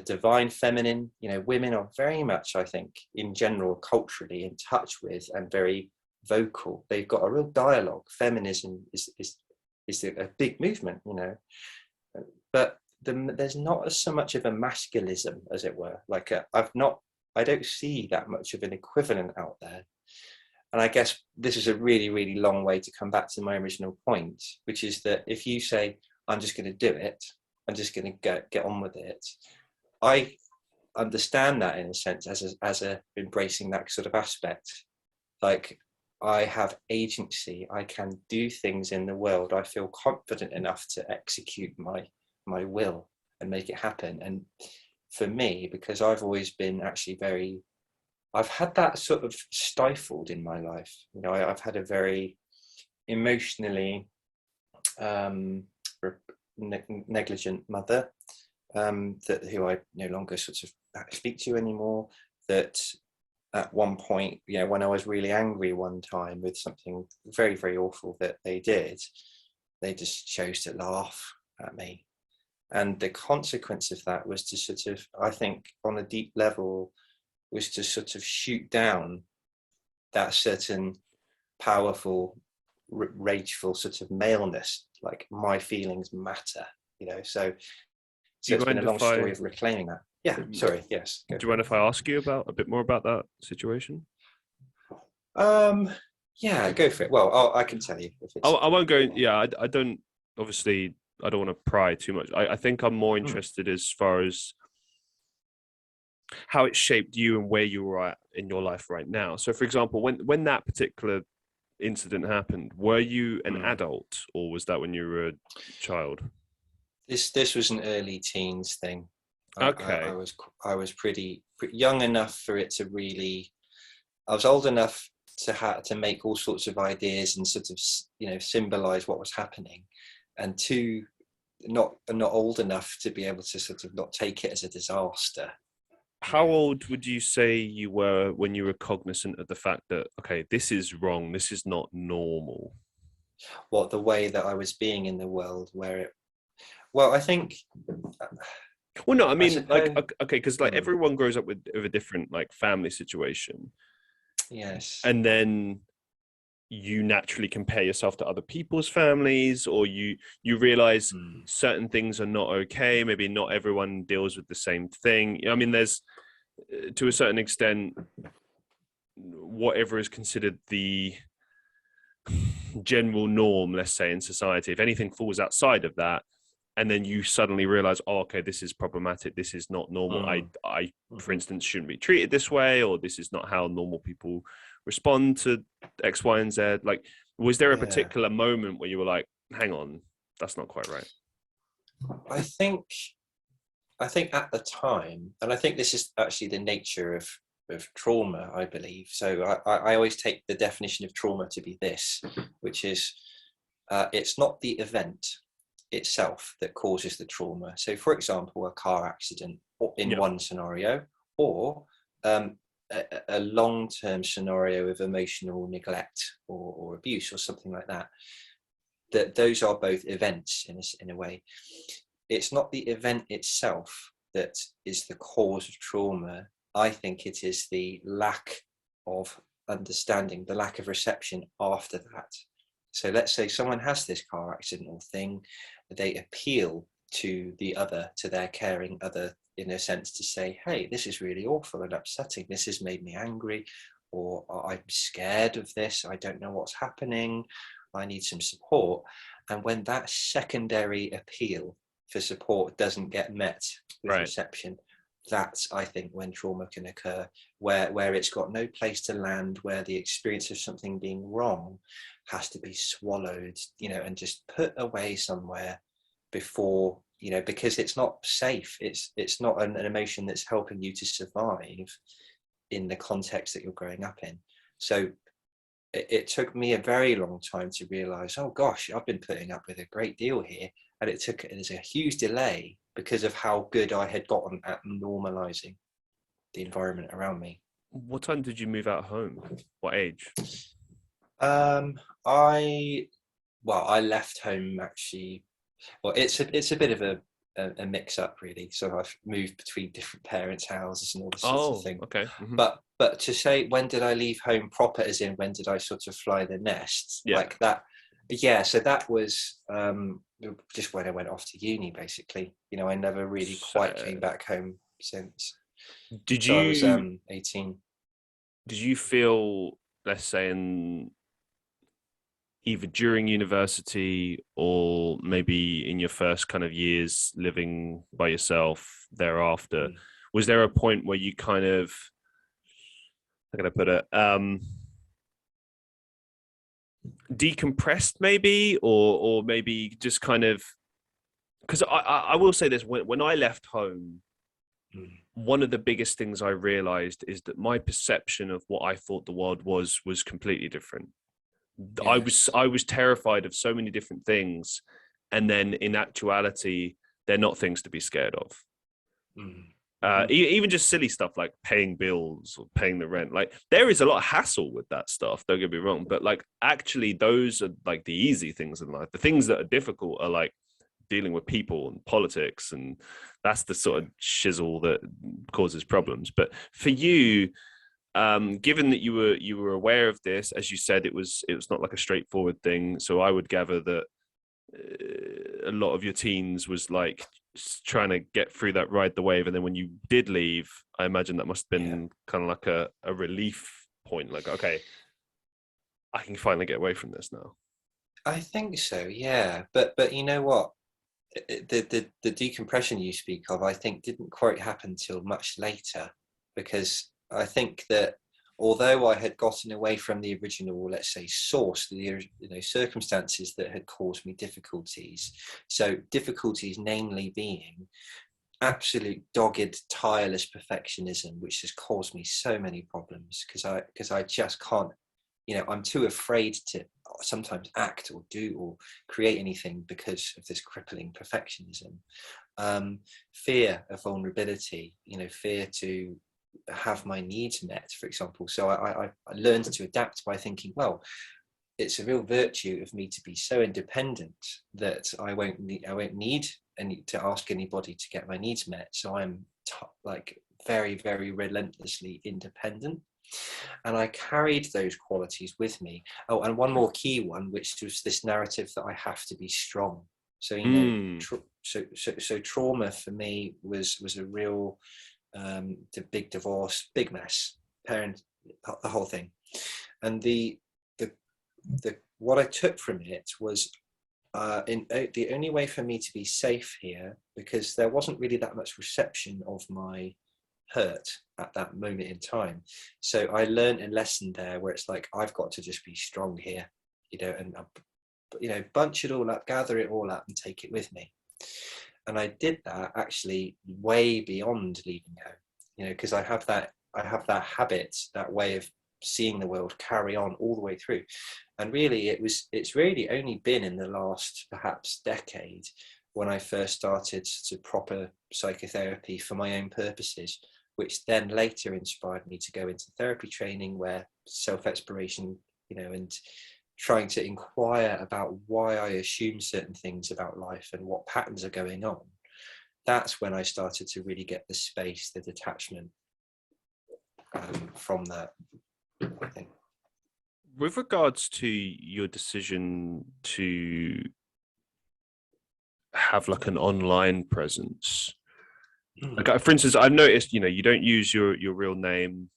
divine feminine. Women are very much, I think, in general, culturally in touch with and very vocal. They've got a real dialogue. Feminism is a big movement, but there's not so much of a masculism, as it were. Like I don't see that much of an equivalent out there. And I guess this is a really, really long way to come back to my original point, which is that if you say, I'm just going to do it, I'm just going to get on with it, I understand that in a sense as a embracing that sort of aspect. Like, I have agency, I can do things in the world, I feel confident enough to execute my will and make it happen. And for me, because I've always been actually I've had that sort of stifled in my life. I've had a very emotionally negligent mother, who I no longer sort of speak to anymore, that at one point, when I was really angry one time with something very, very awful that they did, they just chose to laugh at me. And the consequence of that was to sort of, I think, on a deep level, was to sort of shoot down that certain powerful, rageful sort of maleness, like my feelings matter, so it's been a long story of reclaiming that. Yeah, sorry, yes. Do you mind if I ask you a bit more about that situation? Yeah, go for it. Well, I can tell you. If it's... I won't go, yeah, I don't, obviously, I don't want to pry too much. I think I'm more interested as far as how it shaped you and where you were at in your life right now. So, for example, when that particular incident happened, were you an adult, or was that when you were a child? This was an early teens thing. Okay. I was pretty young enough for it to really. I was old enough to make all sorts of ideas and sort of, you know, symbolize what was happening, and two, not old enough to be able to sort of not take it as a disaster. How old would you say you were when you were cognizant of the fact that, okay, this is wrong, this is not normal? What the way that I was being in the world, where it. Well, I think. Well, no, I I mean, like, suppose. okay, because like everyone grows up with a different like family situation, Yes. and then you naturally compare yourself to other people's families, or you realize certain things are not okay. Maybe not everyone deals with the same thing. I mean, there's to a certain extent whatever is considered the general norm, let's say, in society. If anything falls outside of that, and then you suddenly realize, oh, okay, this is problematic, this is not normal. I for instance, shouldn't be treated this way, or this is not how normal people respond to X, Y, and Z. Like, was there a particular moment where you were like, hang on, that's not quite right? I think at the time, and I think this is actually the nature of trauma, I believe. So I always take the definition of trauma to be this, which is it's not the event itself that causes the trauma. So, for example, a car accident in one scenario, or a long-term scenario of emotional neglect or abuse or something like that. That those are both events in a way. It's not the event itself that is the cause of trauma. I think it is the lack of understanding, the lack of reception after that. So let's say someone has this car accident or thing, they appeal to their caring other, in a sense, to say, hey, this is really awful and upsetting. This has made me angry, or I'm scared of this. I don't know what's happening. I need some support. And when that secondary appeal for support doesn't get met with reception, that's, I think, when trauma can occur, where it's got no place to land, where the experience of something being wrong has to be swallowed, you know, and just put away somewhere before, you know, because it's not safe. It's not an emotion that's helping you to survive in the context that you're growing up in. So it took me a very long time to realize, oh gosh, I've been putting up with a great deal here. And there's a huge delay because of how good I had gotten at normalizing the environment around me. What time did you move out home? What age? I left home actually. Well, it's a bit of a mix up really. So I've moved between different parents' houses and all this sort of thing. Okay. But to say, when did I leave home proper, as in when did I sort of fly the nest, like that? Yeah, so that was just when I went off to uni, basically. You know, I never really quite came back home since. I was 18. Did you feel, let's say, in either during university or maybe in your first kind of years living by yourself thereafter, was there a point where you kind of, how can I put it, decompressed maybe, or maybe just kind of, because I will say this, when I left home, one of the biggest things I realized is that my perception of what I thought the world was completely different. Yes. I was terrified of so many different things, and then in actuality, they're not things to be scared of. Even just silly stuff like paying bills or paying the rent. Like, there is a lot of hassle with that stuff, don't get me wrong, but like, actually those are like the easy things in life. The things that are difficult are like dealing with people and politics, and that's the sort of shizzle that causes problems. But for you, given that you were aware of this, as you said, it was not like a straightforward thing, so I would gather that a lot of your teens was like trying to get through that, ride the wave, and then when you did leave, I imagine that must have been kind of like a relief point, like, okay, I can finally get away from this now. I think so, yeah. But you know what, the decompression you speak of, I think, didn't quite happen till much later. because I think that although I had gotten away from the original, let's say, source, the circumstances that had caused me difficulties, so difficulties namely being absolute dogged, tireless perfectionism, which has caused me so many problems because I just can't, I'm too afraid to sometimes act or do or create anything because of this crippling perfectionism. Fear of vulnerability, fear to have my needs met, for example. So I learned to adapt by thinking, well, it's a real virtue of me to be so independent that I won't need to ask anybody to get my needs met. So I'm very, very relentlessly independent. And I carried those qualities with me. Oh, and one more key one, which was this narrative that I have to be strong. So, so trauma for me was a real, the big divorce, big mess, parent, the whole thing. And the what I took from it was the only way for me to be safe here, because there wasn't really that much reception of my hurt at that moment in time. So I learned a lesson there where it's like, I've got to just be strong here, and bunch it all up, gather it all up and take it with me. And I did that actually way beyond leaving home, because I have that habit, that way of seeing the world carry on all the way through. And really it's really only been in the last perhaps decade when I first started to proper psychotherapy for my own purposes, which then later inspired me to go into therapy training, where self-exploration, and trying to inquire about why I assume certain things about life and what patterns are going on. That's when I started to really get the space, the detachment from that, I think. With regards to your decision to have like an online presence, like, for instance, I've noticed, you don't use your real name,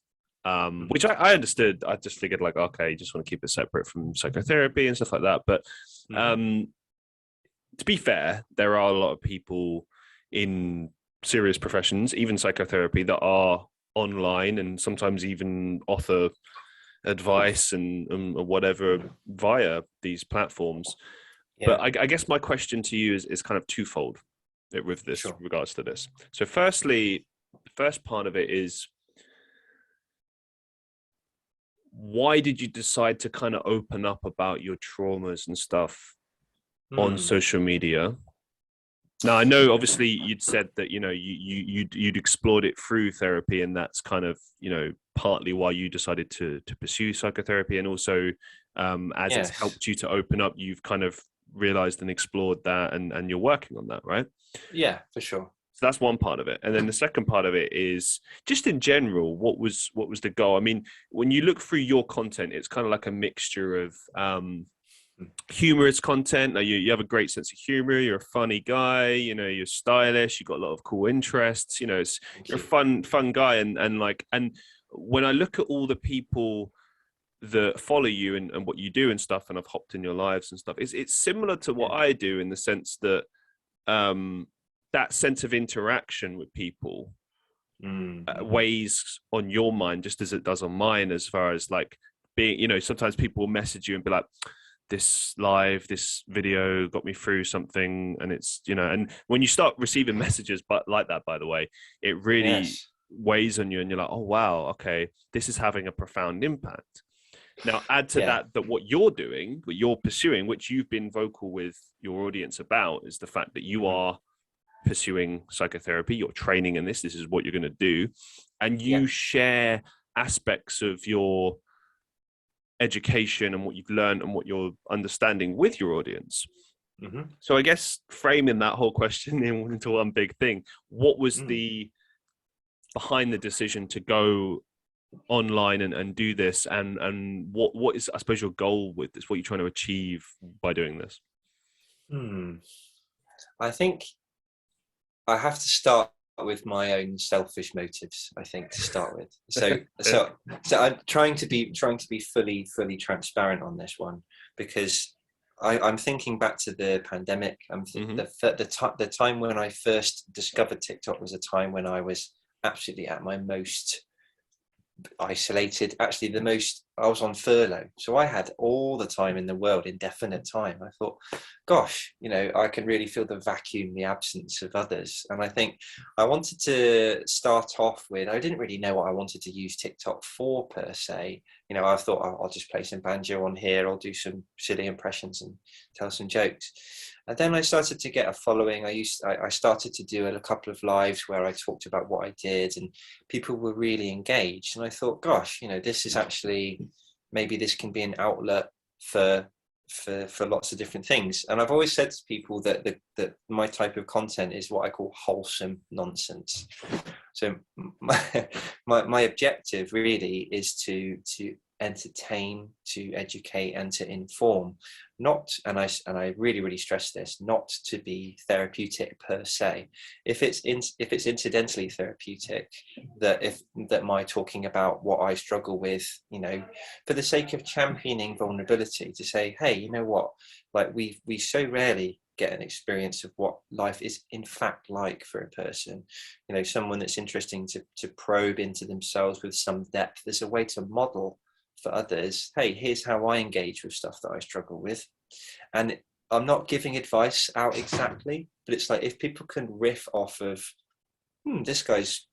which I understood. I just figured like, okay, you just want to keep it separate from psychotherapy and stuff like that. But to be fair, there are a lot of people in serious professions, even psychotherapy, that are online and sometimes even offer advice and whatever via these platforms. But I guess my question to you is kind of twofold with this, regards to this. So firstly, the first part of it is, why did you decide to kind of open up about your traumas and stuff on social media? Now, I know obviously you'd said that, you'd explored it through therapy, and that's kind of, partly why you decided to pursue psychotherapy. And also, as it's helped you to open up, you've kind of realized and explored that, and you're working on that, right? Yeah, for sure. So that's one part of it. And then the second part of it is just in general, what was the goal? I mean, when you look through your content, it's kind of like a mixture of humorous content. Now, you have a great sense of humor, you're a funny guy, you're stylish, you've got a lot of cool interests, you're a fun guy. And when I look at all the people that follow you and what you do and stuff, and I've hopped in your lives and stuff, it's similar to what I do, in the sense that that sense of interaction with people weighs on your mind just as it does on mine, as far as like being, sometimes people will message you and be like, this video got me through something, and it's, and when you start receiving messages but like that, by the way, it really weighs on you, and you're like, oh wow, okay, this is having a profound impact. Now add to that what you're doing, what you're pursuing, which you've been vocal with your audience about, is the fact that you are pursuing psychotherapy, you're training in this is what you're going to do, and you share aspects of your education and what you've learned and what you're understanding with your audience. So I guess framing that whole question into one big thing, what was the behind the decision to go online and do this, and what is, I suppose, your goal with this, what you're trying to achieve by doing this? I think I have to start with my own selfish motives, I think, to start with. So I'm trying to be fully transparent on this one, because I'm thinking back to the pandemic. The time when I first discovered TikTok was a time when I was absolutely at my most isolated. Actually, I was on furlough, so I had all the time in the world, indefinite time. I thought, gosh, I can really feel the vacuum, the absence of others. And I think I wanted to start off with, I didn't really know what I wanted to use TikTok for per se. I thought I'll just play some banjo on here, I'll do some silly impressions and tell some jokes. And then I started to get a following. I started to do a couple of lives where I talked about what I did, and people were really engaged. And I thought, gosh, this is actually, maybe this can be an outlet for lots of different things. And I've always said to people that my type of content is what I call wholesome nonsense. So my objective really is to entertain, to educate, and to inform. Not, and I really, really stress this, not to be therapeutic per se. If it's incidentally therapeutic, that my talking about what I struggle with, for the sake of championing vulnerability, to say, hey, you know what, like we so rarely get an experience of what life is in fact like for a person, someone that's interesting to probe into themselves with some depth. There's a way to model for others, hey, here's how I engage with stuff that I struggle with. And I'm not giving advice out exactly, but it's like, if people can riff off of, this guy's,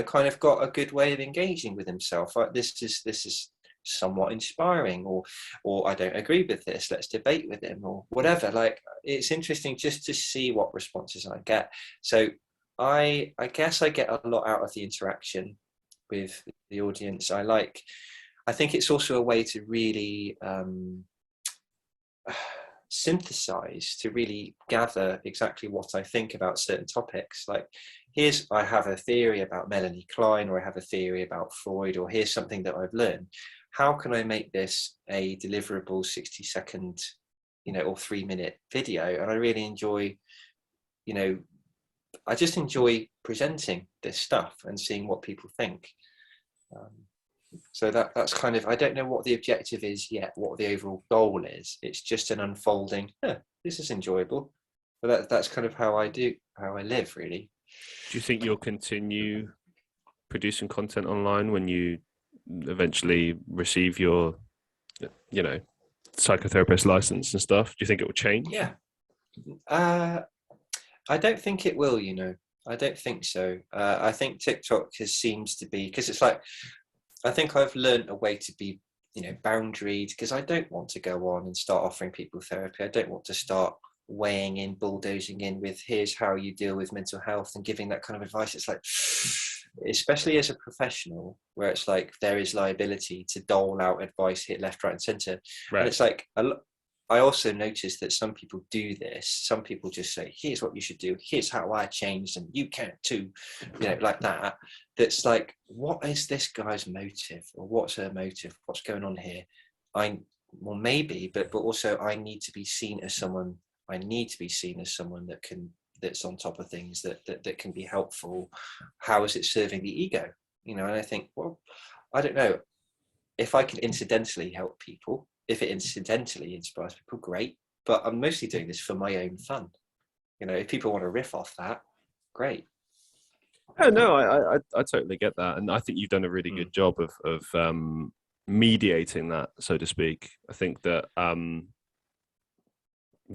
kind of got a good way of engaging with himself. Like, this is somewhat inspiring, or I don't agree with this, let's debate with him, or whatever. Like, it's interesting just to see what responses I get. So I guess I get a lot out of the interaction with the audience. I think it's also a way to really synthesize, to really gather exactly what I think about certain topics. Like, I have a theory about Melanie Klein, or I have a theory about Freud, or here's something that I've learned. How can I make this a deliverable 60-second, or 3-minute video? And I really enjoy, I just enjoy presenting this stuff and seeing what people think. So that's kind of, I don't know what the objective is yet, what the overall goal is. It's just an unfolding, this is enjoyable. But that's kind of how I live, really. Do you think you'll continue producing content online when you eventually receive your, psychotherapist license and stuff? Do you think it will change? Yeah. I don't think it will, I don't think so. I think TikTok seems to be, because it's like, I think I've learned a way to be, boundaried, because I don't want to go on and start offering people therapy. I don't want to start weighing in, bulldozing in with, here's how you deal with mental health, and giving that kind of advice. It's like, especially as a professional, where it's like there is liability to dole out advice, hit left, right, and center. Right. And it's like, I also noticed that some people do this. Some people just say, here's what you should do, here's how I changed, and you can too, like that. That's like, what is this guy's motive, or what's her motive? What's going on here? Well, maybe, but also I need to be seen as someone. I need to be seen as someone that's on top of things, that can be helpful. How is it serving the ego? And I think, well, I don't know, if I can incidentally help people, if it incidentally inspires people, great. But I'm mostly doing this for my own fun. If people want to riff off that, great. Oh, no, I totally get that, and I think you've done a really good job of mediating that, so to speak. I think that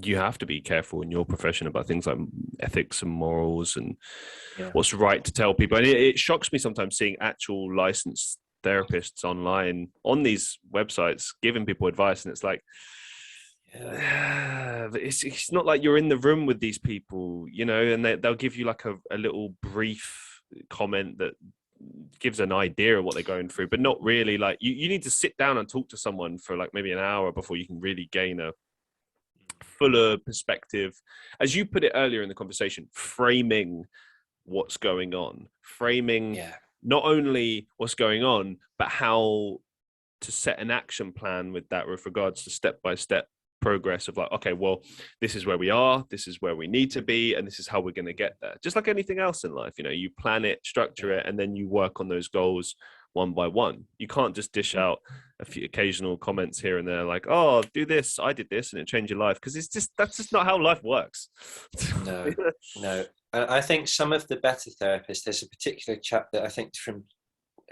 you have to be careful in your profession about things like ethics and morals and what's right to tell people. And it shocks me sometimes seeing actual licensed therapists online on these websites giving people advice, and it's like, it's not like you're in the room with these people, and they'll give you like a little brief comment that gives an idea of what they're going through, but not really. Like, you need to sit down and talk to someone for like maybe an hour before you can really gain a fuller perspective. As you put it earlier in the conversation, framing what's going on, framing not only what's going on, but how to set an action plan with that, with regards to step-by-step progress of like, okay, well, this is where we are, this is where we need to be, and this is how we're going to get there. Just like anything else in life, you plan it, structure it, and then you work on those goals one by one. You can't just dish out a few occasional comments here and there like, oh, do this, I did this, and it changed your life, because that's just not how life works. No. I think some of the better therapists, there's a particular chap that I think from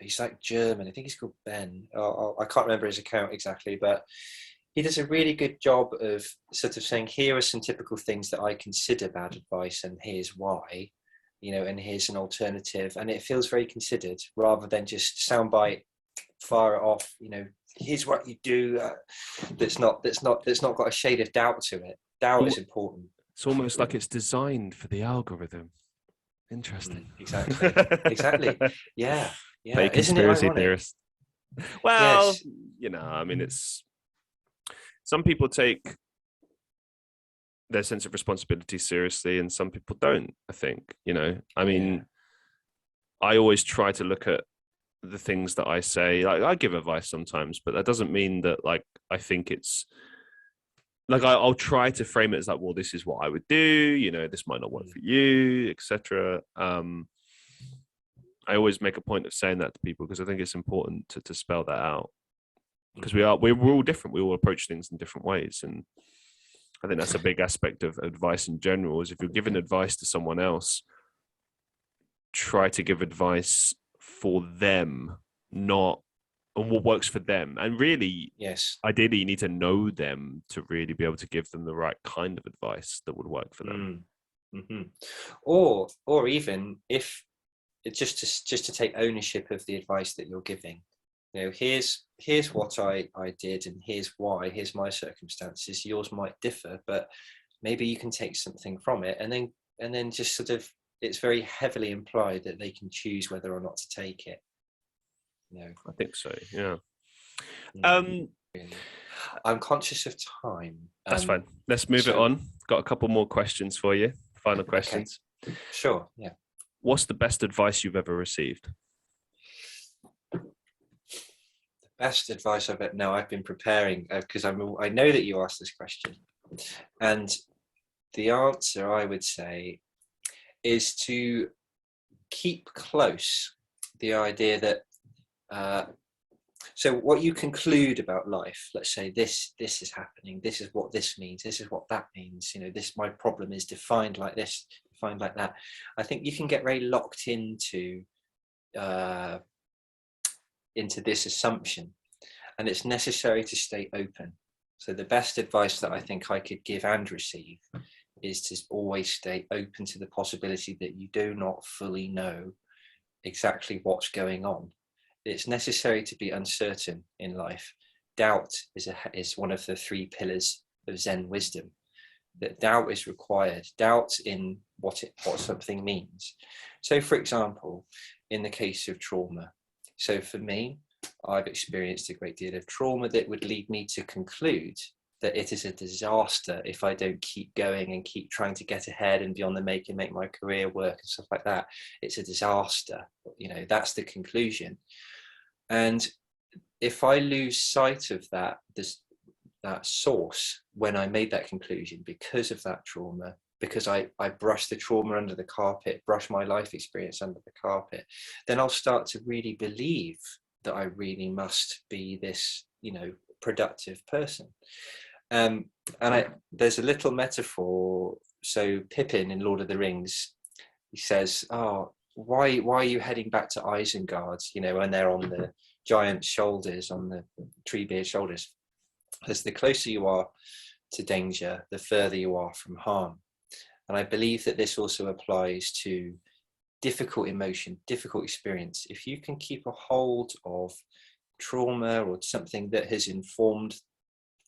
he's like German. I think he's called Ben. I can't remember his account exactly, but he does a really good job of sort of saying, here are some typical things that I consider bad advice, and here's why, and here's an alternative. And it feels very considered rather than just soundbite, fire it off, here's what you do. That's not got a shade of doubt to it. Doubt is important. It's almost like it's designed for the algorithm. Interesting. Exactly. Yeah. Play conspiracy theorist. Well, yes. I mean, some people take their sense of responsibility seriously and some people don't, I think. I mean, I always try to look at the things that I say. Like, I give advice sometimes, but that doesn't mean that, like, I think it's like, I'll try to frame it as like, well, this is what I would do, this might not work for you, etc. I always make a point of saying that to people because I think it's important to spell that out, because we're all different. We all approach things in different ways. And I think that's a big aspect of advice in general, is if you're giving advice to someone else, try to give advice for them, not on what works for them. And really, ideally, you need to know them to really be able to give them the right kind of advice that would work for them. Mm-hmm. Or even if it's just to take ownership of the advice that you're giving. Here's what I did, and here's why. Here's my circumstances. Yours might differ, but maybe you can take something from it, and then just sort of, it's very heavily implied that they can choose whether or not to take it. I think so. Yeah. I'm conscious of time. That's fine. Let's move it on. Got a couple more questions for you. Final questions. Okay. Sure. Yeah. What's the best advice you've ever received? The best advice I've been preparing because I know that you asked this question, and the answer, I would say, is to keep close the idea that so what you conclude about life, let's say this is happening, this is what this means, this is what that means, this, my problem is defined like this, defined like that. I think you can get very locked into this assumption, and it's necessary to stay open. So the best advice that I think I could give and receive is to always stay open to the possibility that you do not fully know exactly what's going on. It's necessary to be uncertain in life. Doubt is one of the 3 pillars of Zen wisdom. That doubt is required. Doubt in what something means. So, for example, in the case of trauma. So for me, I've experienced a great deal of trauma that would lead me to conclude that it is a disaster if I don't keep going and keep trying to get ahead and be on the make and make my career work and stuff like that. It's a disaster. That's the conclusion. And if I lose sight of that source when I made that conclusion because of that trauma, because I brushed the trauma under the carpet, brushed my life experience under the carpet, then I'll start to really believe that I really must be this, productive person. There's a little metaphor. So Pippin in Lord of the Rings, he says, why are you heading back to Isengard, when they're on the giant shoulders, on the Treebeard shoulders? Because the closer you are to danger, the further you are from harm. And I believe that this also applies to difficult emotion, difficult experience. If you can keep a hold of trauma or something that has informed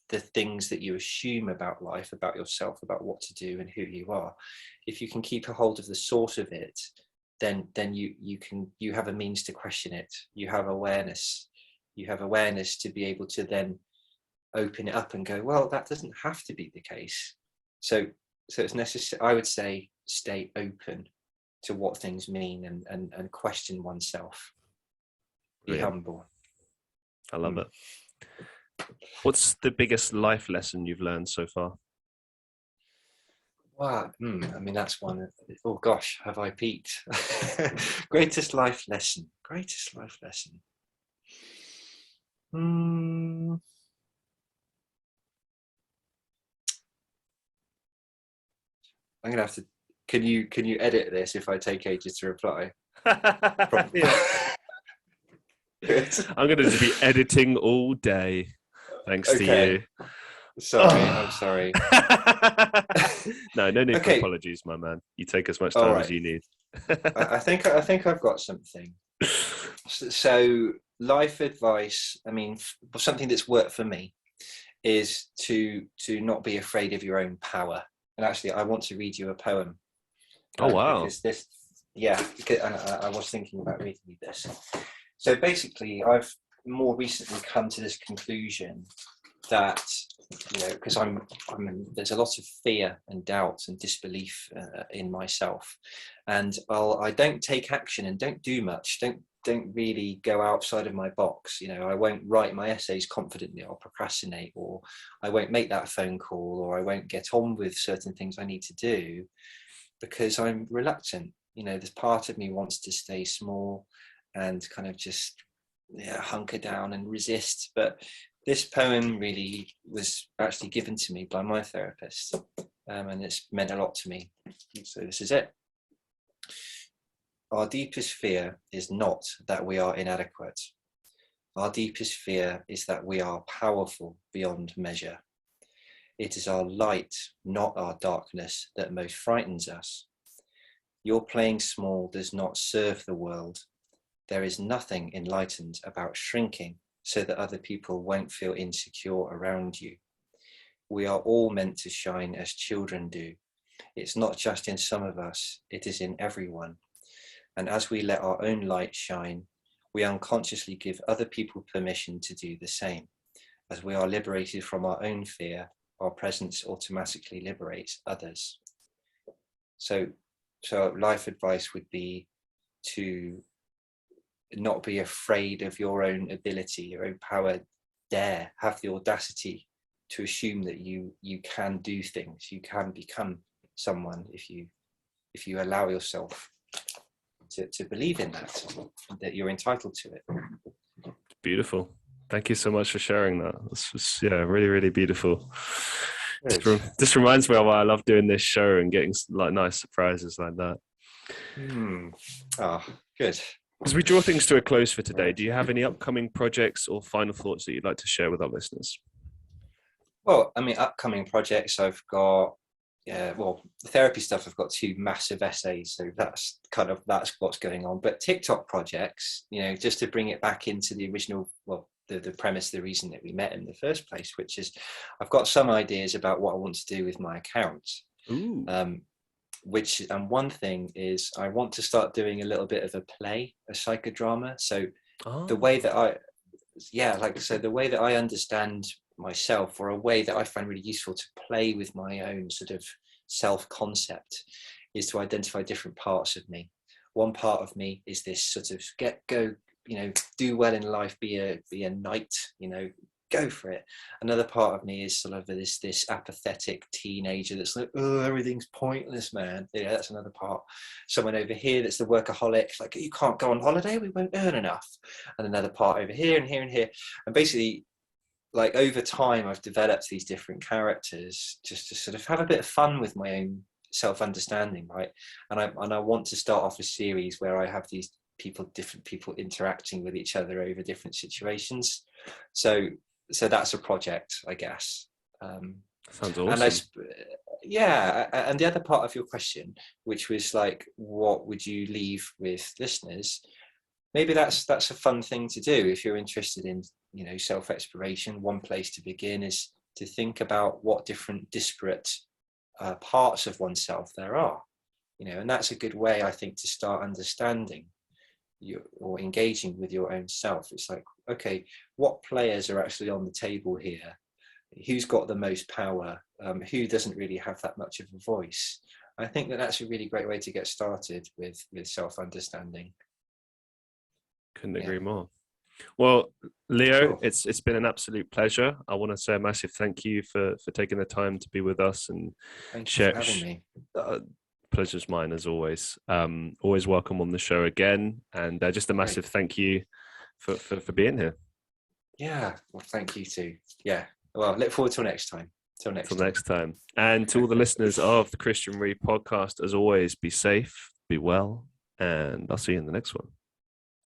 the things that you assume about life, about yourself, about what to do and who you are, if you can keep a hold of the source of it, then you have a means to question it. You have awareness to be able to then open it up and go, well, that doesn't have to be the case. So it's necessary, I would say, stay open to what things mean and question oneself. Be humble. I love it. What's the biggest life lesson you've learned so far? Wow. I mean, that's one. Oh gosh, have I peaked? Greatest life lesson. I'm gonna have to. Can you edit this if I take ages to reply? Good. I'm going to just be editing all day, thanks to you. Sorry, I'm sorry. No need for Okay. apologies, my man. You take as much All time right. as you need. I think I've got something. So life advice, I mean, something that's worked for me is to not be afraid of your own power. And actually, I want to read you a poem. Oh, wow. Because this, because I was thinking about reading you this. So basically, I've more recently come to this conclusion that, because there's a lot of fear and doubt and disbelief in myself, and I don't take action and don't do much, don't really go outside of my box. I won't write my essays confidently, I'll procrastinate, or I won't make that phone call, or I won't get on with certain things I need to do because I'm reluctant. This part of me wants to stay small and kind of just hunker down and resist. But this poem really was actually given to me by my therapist, and it's meant a lot to me. So this is it. Our deepest fear is not that we are inadequate. Our deepest fear is that we are powerful beyond measure. It is our light, not our darkness, that most frightens us. Your playing small does not serve the world. There is nothing enlightened about shrinking so that other people won't feel insecure around you. We are all meant to shine as children do. It's not just in some of us, it is in everyone. And as we let our own light shine, we unconsciously give other people permission to do the same. As we are liberated from our own fear, our presence automatically liberates others. So life advice would be to not be afraid of your own ability, your own power. Have the audacity to assume that you can do things, you can become someone if you allow yourself to believe in that you're entitled to it. Beautiful. Thank you so much for sharing that. This was really, really beautiful. This reminds me of why I love doing this show and getting like nice surprises like that. Oh, good. As we draw things to a close for today, do you have any upcoming projects or final thoughts that you'd like to share with our listeners? Well, I mean, upcoming projects, I've got, the therapy stuff, I've got 2 massive essays, so that's what's going on. But TikTok projects, just to bring it back into the original, the premise, the reason that we met in the first place, which is I've got some ideas about what I want to do with my account. Ooh. And one thing is I want to start doing a little bit of a play, a psychodrama. So the way that the way that I understand myself, or a way that I find really useful to play with my own sort of self-concept, is to identify different parts of me. One part of me is this sort of do well in life, be a knight, go for it. Another part of me is sort of this apathetic teenager that's like, oh, everything's pointless, man. That's another part. Someone over here that's the workaholic, like, you can't go on holiday, we won't earn enough. And another part over here and here and here. And basically, like, over time, I've developed these different characters just to sort of have a bit of fun with my own self-understanding, right? And I want to start off a series where I have these different people interacting with each other over different situations. So that's a project, I guess. Sounds awesome. And the other part of your question, which was like, what would you leave with listeners? Maybe that's a fun thing to do if you're interested in, self-exploration. One place to begin is to think about what different disparate parts of oneself there are, and that's a good way, I think, to start understanding or engaging with your own self. It's like, okay, what players are actually on the table here? Who's got the most power? Who doesn't really have that much of a voice? I think that's a really great way to get started with self-understanding. Couldn't agree more. Well, Leo, Cool. It's been an absolute pleasure. I want to say a massive thank you for taking the time to be with us and share. Thank you for having me. Pleasure's mine, as always. Always welcome on the show again, and just a massive thank you for being here. Yeah, well, thank you too. Yeah, well, look forward till next time. Till next time. And to all the listeners of the Christian Reeve podcast, as always, be safe, be well, and I'll see you in the next one.